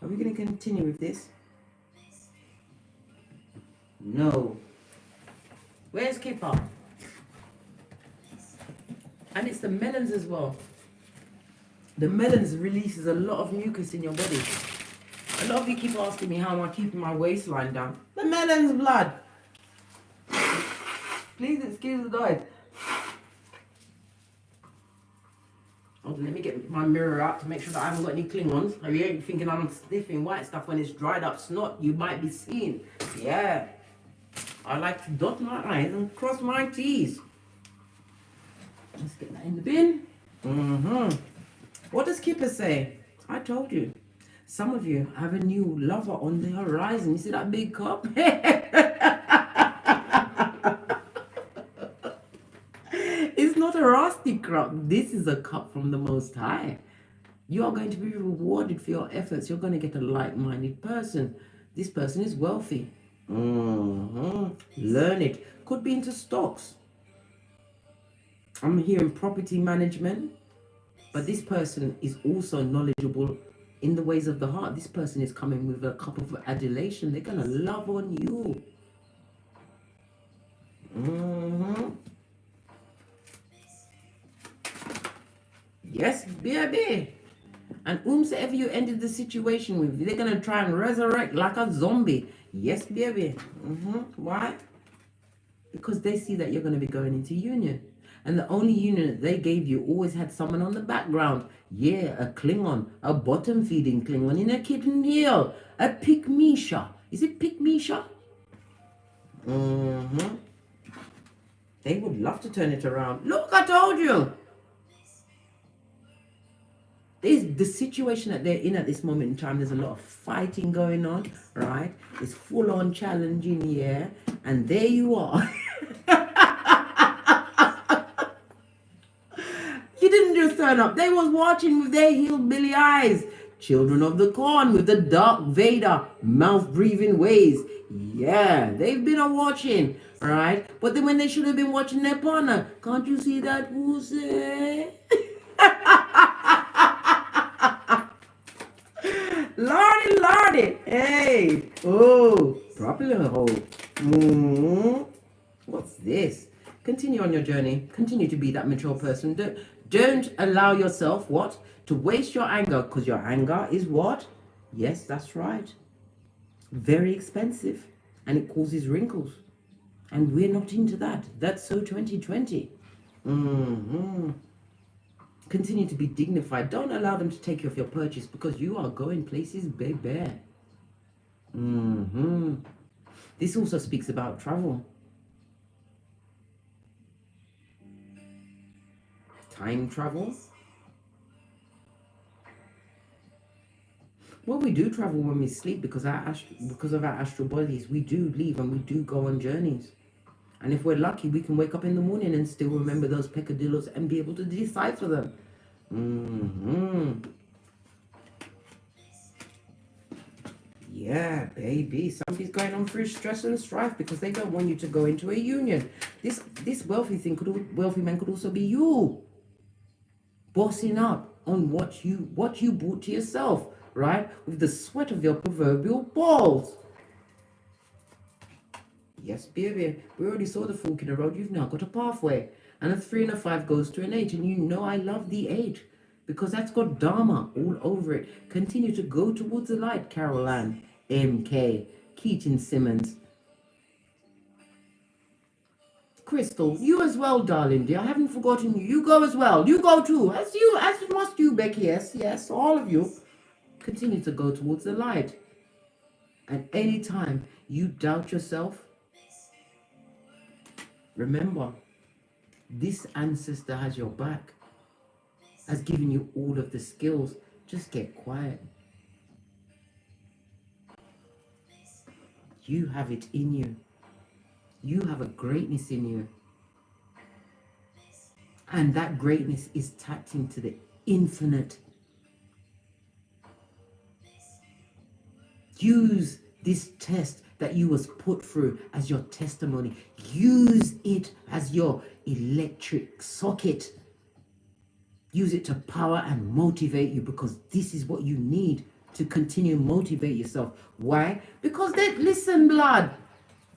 continue with this? No. Where's Kipper? And it's the melons as well. The melons releases a lot of mucus in your body. A lot of you keep asking me how am I keeping my waistline down. The melon's blood. Please excuse the noise. Oh, let me get my mirror out to make sure that I haven't got any Klingons. If you ain't thinking I'm sniffing white stuff when it's dried up snot, you might be seeing. Yeah. I like to dot my I's and cross my T's. Let's get that in the bin. What does Kipper say? I told you. Some of you have a new lover on the horizon. You see that big cup? It's not a rusty cup. This is a cup from the Most High. You are going to be rewarded for your efforts. You're going to get a like-minded person. This person is wealthy. Learn it. Could be into stocks. I'm hearing property management. But this person is also knowledgeable in the ways of the heart. This person is coming with a cup of adulation. They're going to love on you. Yes, baby. And whomsoever you ended the situation with, they're going to try and resurrect like a zombie. Yes, baby. Why? Because they see that you're going to be going into union. And the only union that they gave you always had someone on the background. Yeah, a Klingon, a bottom-feeding Klingon in a kitten heel, a Pygmisha. Is it Pygmisha? They would love to turn it around. Look, I told you. The situation that they're in at this moment in time, there's a lot of fighting going on, right? It's full-on challenging, yeah. And there you are. You didn't just turn up. They was watching with their hillbilly eyes. Children of the Corn with the Dark Vader mouth-breathing ways. Yeah, they've been watching, right? But then when they should have been watching their partner, can't you see that pussy? Lordy. Hey. Oh, properly ho. What's this? Continue on your journey. Continue to be that mature person. Don't allow yourself, what? To waste your anger, because your anger is what? Yes, that's right. Very expensive. And it causes wrinkles. And we're not into that. That's so 2020. Continue to be dignified. Don't allow them to take you off your purchase because you are going places, baby. This also speaks about travel. Time travel. Well, we do travel when we sleep because of our astral bodies. We do leave and we do go on journeys. And if we're lucky, we can wake up in the morning and still remember those peccadillos and be able to decipher them. Yeah, baby. Somebody's going on through stress and strife because they don't want you to go into a union. This wealthy man could also be you. Bossing up on what you brought to yourself, right? With the sweat of your proverbial balls. Yes, baby. We already saw the fork in the road. You've now got a pathway. And a 3 and a 5 goes to an 8. And you know I love the 8. Because that's got Dharma all over it. Continue to go towards the light, Carol Ann, MK, Keaton Simmons. Crystal, you as well, darling dear. I haven't forgotten you. You go as well. You go too. As must you, Becky. Yes, all of you. Continue to go towards the light. At any time you doubt yourself, remember, this ancestor has your back, has given you all of the skills. Just get quiet. You have it in you. You have a greatness in you. And that greatness is tapped into the infinite. Use this test that you was put through as your testimony. Use it as your electric socket. Use it to power and motivate you, because this is what you need to continue to motivate yourself. Why? Because listen, blood,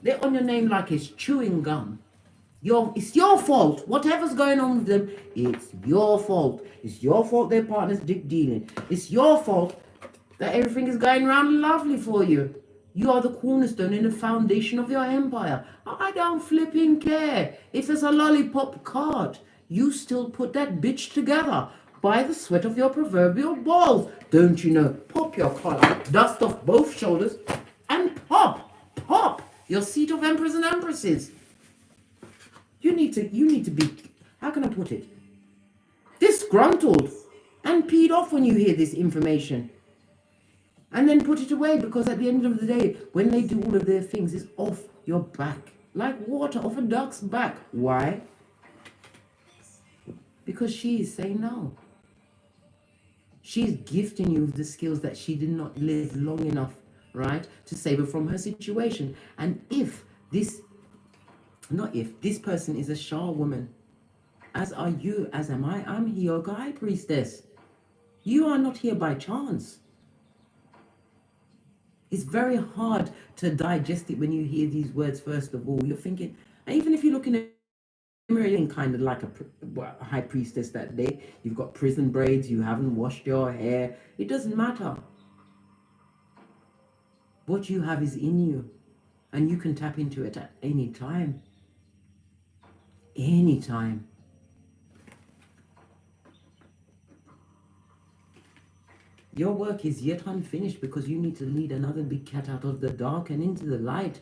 they're on your name like it's chewing gum. It's your fault. Whatever's going on with them, it's your fault. It's your fault their partner's dick dealing. It's your fault that everything is going round lovely for you. You are the cornerstone and the foundation of your empire. I don't flipping care if it's a lollipop cart. You still put that bitch together by the sweat of your proverbial balls. Don't you know? Pop your collar, dust off both shoulders, and pop your seat of emperors and empresses. You need to be, how can I put it? Disgruntled and peed off when you hear this information. And then put it away, because at the end of the day, when they do all of their things, it's off your back. Like water off a duck's back. Why? Because she is saying no. She's gifting you the skills that she did not live long enough, right, to save her from her situation. And if this, not if, this person is a Shah woman, as are you, as am I, I'm HEYOKA High Priestess. You are not here by chance. It's very hard to digest it when you hear these words, first of all. You're thinking, and even if you're looking at mirroring kind of like a high priestess that day, you've got prison braids, you haven't washed your hair, it doesn't matter. What you have is in you, and you can tap into it at any time. Anytime. Your work is yet unfinished, because you need to lead another big cat out of the dark and into the light.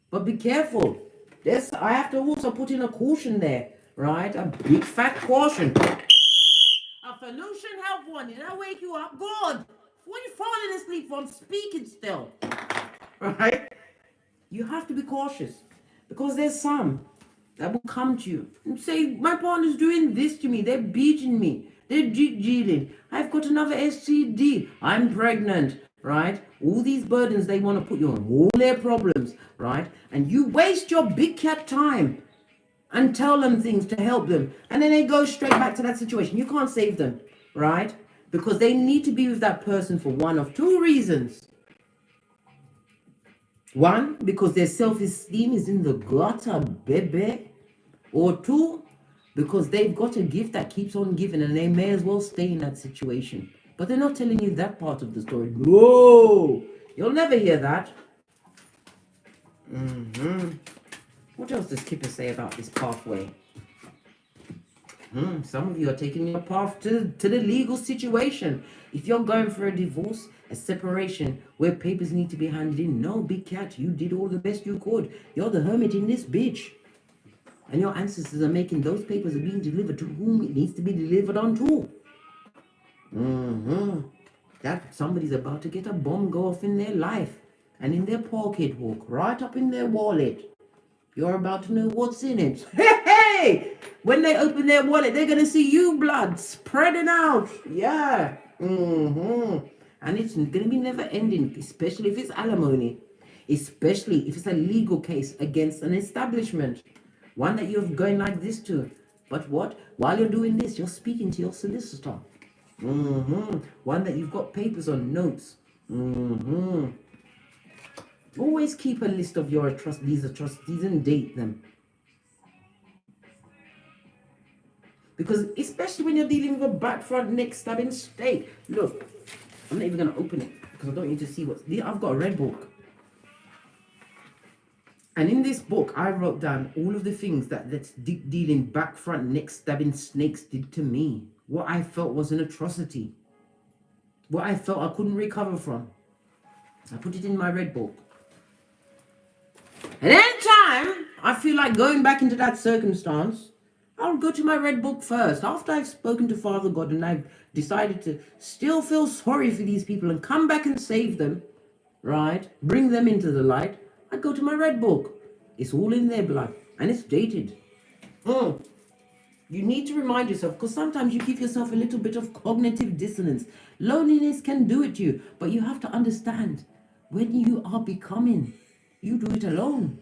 But be careful. I have to also put in a caution there, right? A big fat caution. A Venusian health one. Did I wake you up? Good. What are you falling asleep from? Speaking still. Right? You have to be cautious, because there's some that will come to you and say, my partner's doing this to me. They're beating me. They're dealing. I've got another STD. I'm pregnant, right? All these burdens they want to put you on, all their problems, right? And you waste your big cat time and tell them things to help them. And then they go straight back to that situation. You can't save them, right? Because they need to be with that person for one of two reasons. One, because their self-esteem is in the gutter, baby. Or two, because they've got a gift that keeps on giving, and they may as well stay in that situation. But they're not telling you that part of the story. No, you'll never hear that. What else does Kipper say about this pathway? Some of you are taking your path to the legal situation. If you're going for a divorce, a separation, where papers need to be handed in, no, big cat, you did all the best you could. You're the hermit in this bitch. And your ancestors are making those papers are being delivered to whom it needs to be delivered unto. That somebody's about to get a bomb go off in their life and in their pocketbook, right up in their wallet. You're about to know what's in it. Hey! When they open their wallet, they're going to see you blood spreading out. Yeah. And it's going to be never ending, especially if it's alimony. Especially if it's a legal case against an establishment. One that you're going like this to. But what? While you're doing this, you're speaking to your solicitor. One that you've got papers on, notes. Always keep a list of your these atrocities and date them. Because especially when you're dealing with a back, front, neck stabbing stake. Look, I'm not even going to open it because I don't need to see what's... I've got a red book. And in this book, I wrote down all of the things that dealing back, front, neck stabbing snakes did to me. What I felt was an atrocity. What I felt I couldn't recover from. I put it in my red book. And anytime I feel like going back into that circumstance, I'll go to my red book first. After I've spoken to Father God and I've decided to still feel sorry for these people and come back and save them, right? Bring them into the light. I go to my red book. It's all in their blood and it's dated. You need to remind yourself, because sometimes you give yourself a little bit of cognitive dissonance. Loneliness can do it to you, but you have to understand when you are becoming, you do it alone.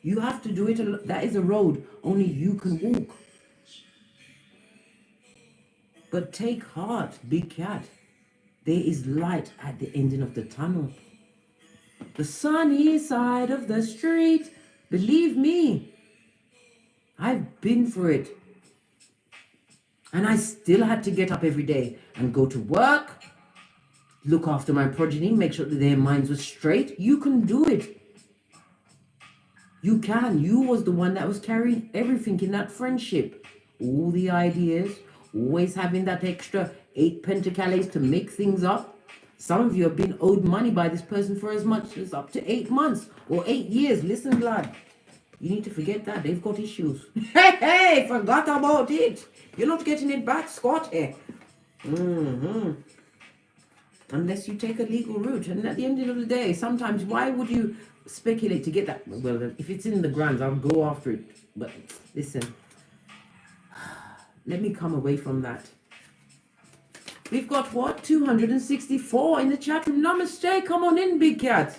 You have to do it alone. That is a road only you can walk. But take heart, big cat. There is light at the ending of the tunnel. The sunny side of the street. Believe me, I've been for it. And I still had to get up every day and go to work, look after my progeny, make sure that their minds were straight. You can do it. You can. You was the one that was carrying everything in that friendship. All the ideas, always having that extra 8 pentacles to make things up. Some of you have been owed money by this person for as much as up to 8 months or 8 years. Listen, blood. You need to forget that. They've got issues. Hey, forgot about it. You're not getting it back, Scott. Unless you take a legal route. And at the end of the day, sometimes why would you speculate to get that? Well, if it's in the grounds, I'll go after it. But listen, let me come away from that. We've got what? 264 in the chat room. Namaste. Come on in, big cat.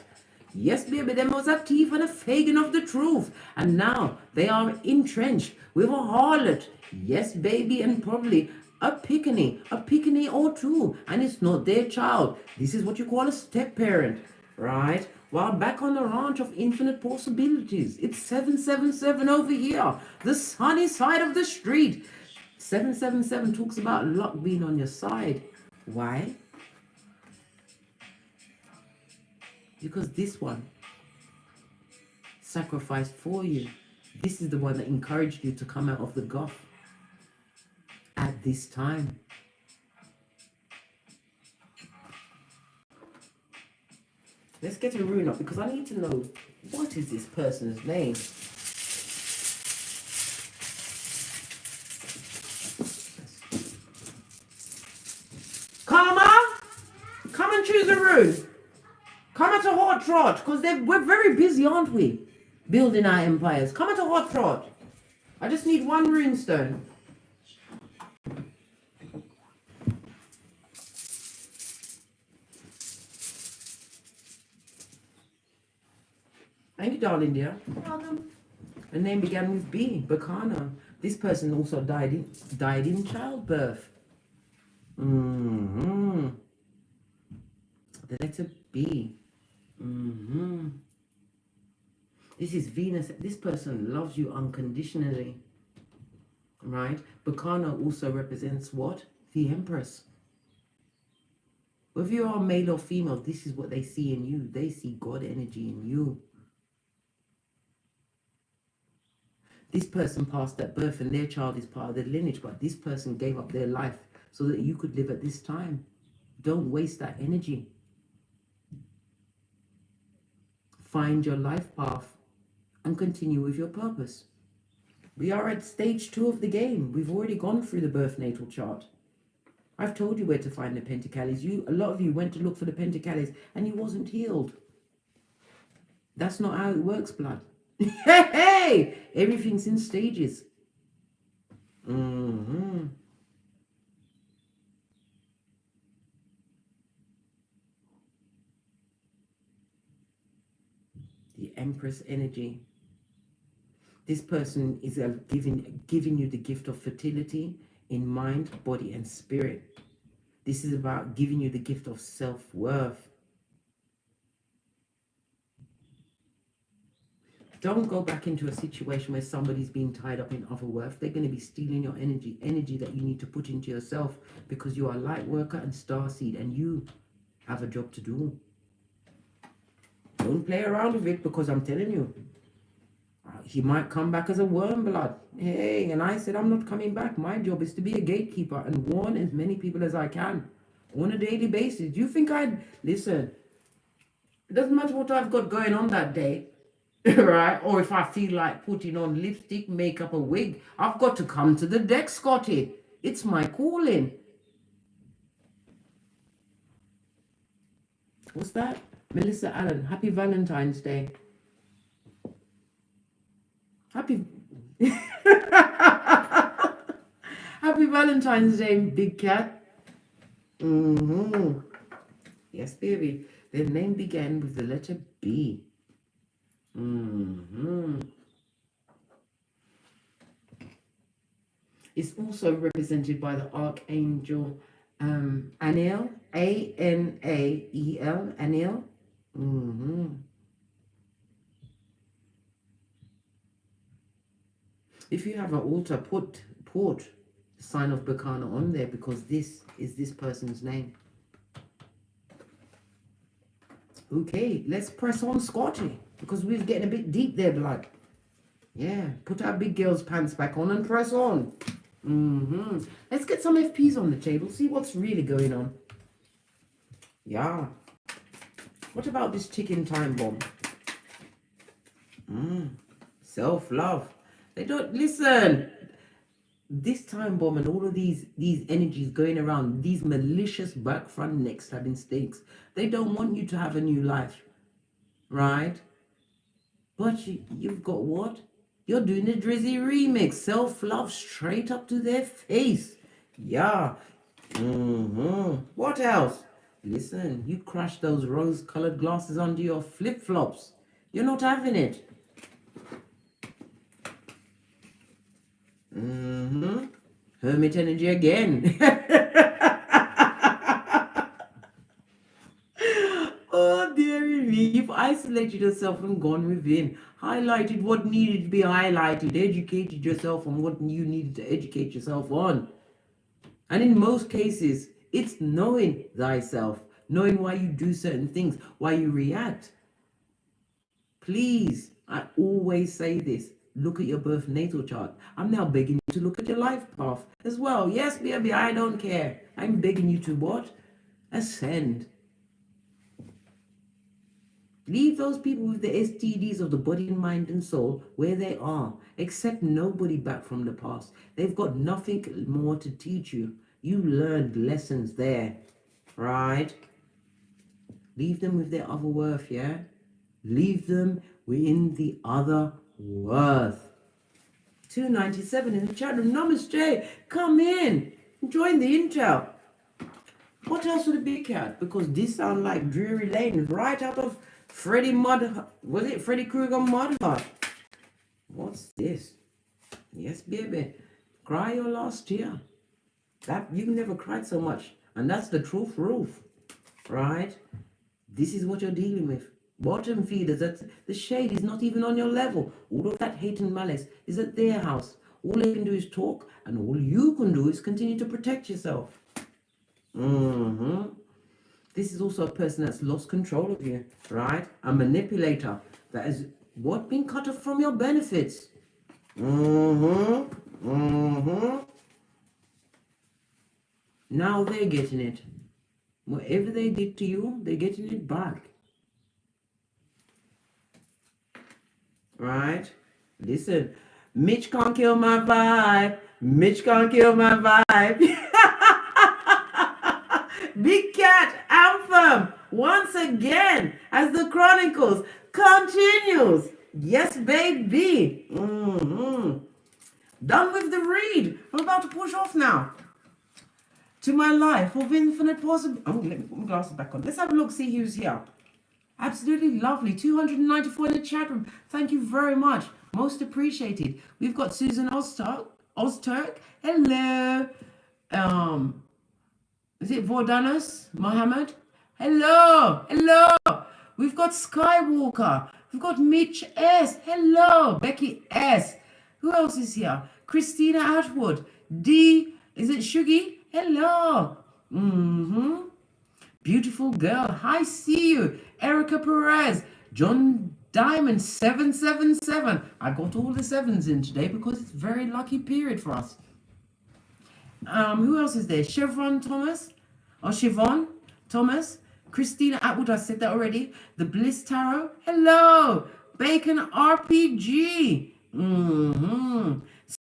Yes, baby, them was a thief and a fagin of the truth. And now they are entrenched with a harlot. Yes, baby, and probably a pickney or two. And it's not their child. This is what you call a step-parent, right? Well, back on the ranch of infinite possibilities. It's 777 over here. The sunny side of the street. 777 talks about luck being on your side. Why? Because this one sacrificed for you. This is the one that encouraged you to come out of the gulf at this time. Let's get a rune up because I need to know what is this person's name. Karma, come and choose a rune. Come at a hot trot, because we're very busy, aren't we? Building our empires. Come at a hot trot. I just need one runestone. Thank you, darling dear. Welcome. The name began with B, Bacana. This person also died in childbirth. The letter B. This is Venus. This person loves you unconditionally, right? Bacana also represents what? The Empress. Whether you are male or female, this is what they see in you. They see God energy in you. This person passed at birth and their child is part of their lineage, but this person gave up their life so that you could live at this time. Don't waste that energy. Find your life path and continue with your purpose. We are at stage 2 of the game. We've already gone through the birth natal chart. I've told you where to find the pentacles. A lot of you went to look for the pentacles and you wasn't healed. That's not how it works, blood. Hey, everything's in stages. The Empress energy. This person is giving you the gift of fertility in mind, body, and spirit. This is about giving you the gift of self-worth. Don't go back into a situation where somebody's being tied up in other worth. They're going to be stealing your energy that you need to put into yourself because you are a light worker and starseed and you have a job to do. Don't play around with it because I'm telling you, he might come back as a worm, blood. Hey, and I said, I'm not coming back. My job is to be a gatekeeper and warn as many people as I can on a daily basis. Do you think listen, it doesn't matter what I've got going on that day. Right? Or if I feel like putting on lipstick, makeup, a wig, I've got to come to the deck, Scotty. It's my calling. What's that? Melissa Allen, happy Valentine's Day. Happy Happy Valentine's Day, big cat. Yes, baby. Their name began with the letter B. It's also represented by the Archangel Anael, A-N-A-E-L, Anael. If you have an altar, put sign of Bacana on there because this is this person's name. Okay, let's press on, Scotty, because we're getting a bit deep there, blood. Yeah, put our big girl's pants back on and press on. Let's get some FPs on the table, see what's really going on. Yeah. What about this ticking time bomb? Self-love. They don't listen. This time bomb and all of these energies going around, these malicious back front neck stabbing snakes, they don't want you to have a new life, right? But you've got what? You're doing the Drizzy remix, self-love straight up to their face. Yeah. What else? Listen, you crashed those rose-colored glasses under your flip-flops. You're not having it. Hermit energy again. Oh, dearie me. You've isolated yourself and gone within. Highlighted what needed to be highlighted. Educated yourself on what you needed to educate yourself on. And in most cases, it's knowing thyself. Knowing why you do certain things. Why you react. Please, I always say this. Look at your birth natal chart. I'm now begging you to look at your life path as well. Yes, baby, I don't care. I'm begging you to what? Ascend. Leave those people with the STDs of the body and mind and soul where they are. Accept nobody back from the past. They've got nothing more to teach you. You learned lessons there, right? Leave them with their other worth, yeah? Leave them within the other worth. 297 in the chat room. Namaste. Come in. Join the intel. What else would it be, cat? Because this sounds like Drury Lane, right out of Freddie Krueger Mud Hut? What's this? Yes, baby. Cry your last tear. That you never cried so much. And that's the truth roof. Right? This is what you're dealing with. Bottom feeders, that the shade is not even on your level. All of that hate and malice is at their house. All they can do is talk, and all you can do is continue to protect yourself. This is also a person that's lost control of you, right? A manipulator that has what been cut off from your benefits. Now they're getting it. Whatever they did to you, they're getting it back. Right? Listen, Mitch can't kill my vibe. Mitch can't kill my vibe. Big Cat Anthem once again as the Chronicles continues. Yes, baby. Done with the read. I'm about to push off now to my life of infinite possible. Oh, let me put my glasses back on. Let's have a look, see who's here. Absolutely lovely. 294 in the chat room. Thank you very much. Most appreciated. We've got Susan Ozturk. Hello. Is it Vordanus Mohammed? Hello. Hello. We've got Skywalker. We've got Mitch S. Hello. Becky S. Who else is here? Christina Atwood. D. Is it Shuggy? Hello. Beautiful girl. Hi, see you. Erica Perez. John Diamond 777. I got all the sevens in today because it's a very lucky period for us. Who else is there? Chevron Thomas or Siobhan Thomas. Christina Atwood, I said that already. The Bliss Tarot. Hello. Bacon RPG.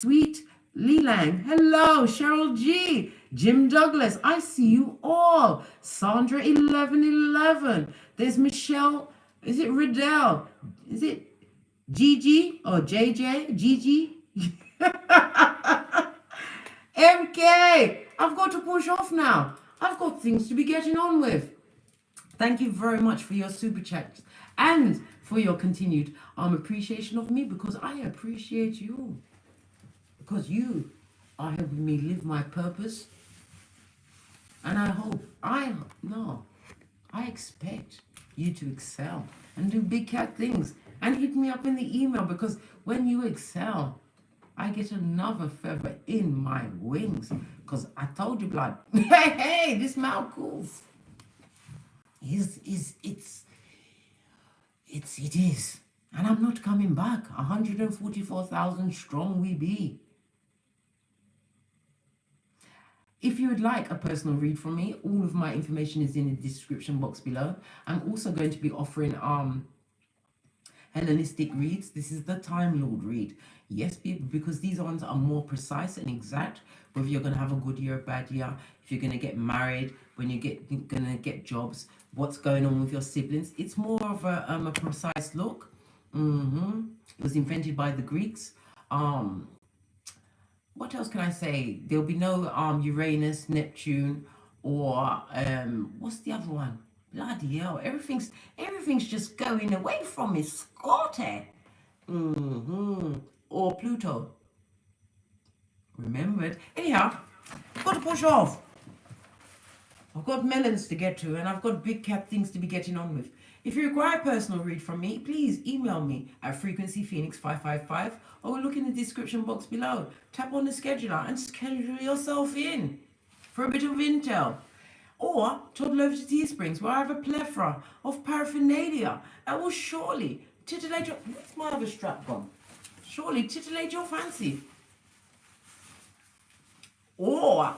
Sweet Lelang. Hello. Cheryl G. Jim Douglas. I see you all. Sandra 1111. There's Michelle. Is it Riddell? Is it Gigi or JJ? Gigi? MK. I've got to push off now. I've got things to be getting on with. Thank you very much for your super chats and for your continued appreciation of me, because I appreciate you. Because you are helping me live my purpose. And I expect you to excel and do big cat things. And hit me up in the email, because when you excel, I get another feather in my wings. Because I told you, blood, hey, this Malkuth it is. And I'm not coming back. 144,000 strong we be. If you would like a personal read from me, all of my information is in the description box below. I'm also going to be offering Hellenistic reads. This is the Time Lord read. Yes, people, because these ones are more precise and exact. Whether you're going to have a good year or bad year, if you're going to get married, when you're going to get jobs, what's going on with your siblings. It's more of a precise look. It was invented by the Greeks. What else can I say? There'll be no Uranus, Neptune, or what's the other one? Bloody hell! Everything's just going away from me, Scotty. Or Pluto. Remembered. Anyhow, I've got to push off. I've got melons to get to, and I've got big cat things to be getting on with. If you require a personal read from me, please email me at frequencyphoenix555 or look in the description box below. Tap on the scheduler and schedule yourself in for a bit of intel. Or toddle over to Teesprings, where I have a plethora of paraphernalia that will surely titillate your... Where's my other strap gone? Surely titillate your fancy. Or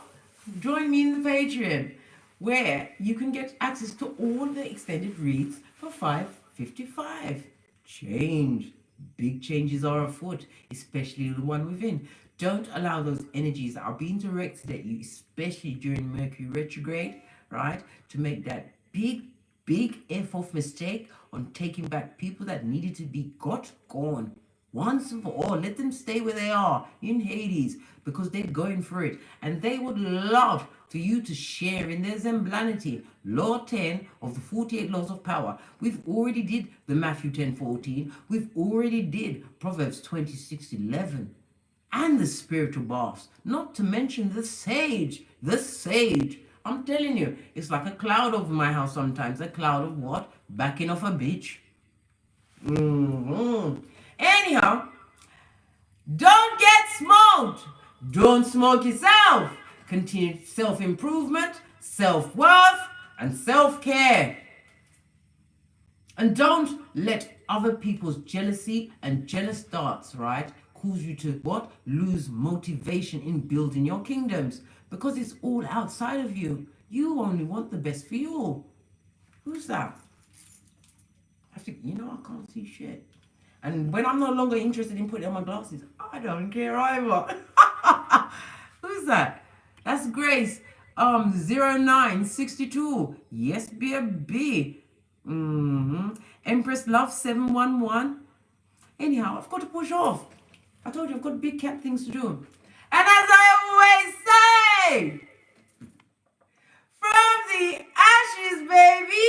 join me in the Patreon, where you can get access to all the extended reads for $5.55. Change. Big changes are afoot, especially the one within. Don't allow those energies that are being directed at you, especially during Mercury retrograde, right, to make that big F-off mistake on taking back people that needed to be gone. Once and for all, let them stay where they are in Hades, because they're going for it. And they would love for you to share in their zemblanity. Law 10 of the 48 laws of power. We've already did the Matthew 10:14. We've already did Proverbs 26:11. And the spiritual baths. Not to mention the sage. The sage. I'm telling you, it's like a cloud over my house sometimes. A cloud of what? Backing off a bitch. Anyhow, don't get smoked. Don't smoke yourself. Continue self-improvement, self-worth, and self-care. And don't let other people's jealousy and jealous darts, right, cause you to what? Lose motivation in building your kingdoms. Because it's all outside of you. You only want the best for you. Who's that? I think, I can't see shit. And when I'm no longer interested in putting on my glasses, I don't care either. Who's that? That's Grace. 0962. Yes, baby. Empress Love 711. Anyhow, I've got to push off. I told you I've got big cat things to do. And as I always say, from the ashes, baby,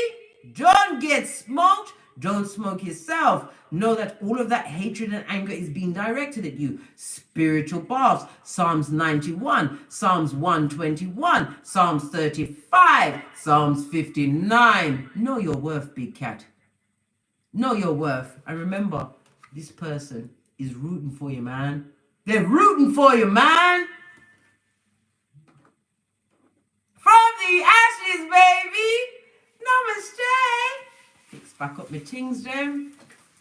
don't get smoked. Don't smoke yourself. Know that all of that hatred and anger is being directed at you. Spiritual baths. Psalms 91, Psalms 121, Psalms 35, Psalms 59. Know your worth, big cat. Know your worth. And remember, this person is rooting for you, man. They're rooting for you, man. From the ashes, baby. Namaste. Fix back up my things, them.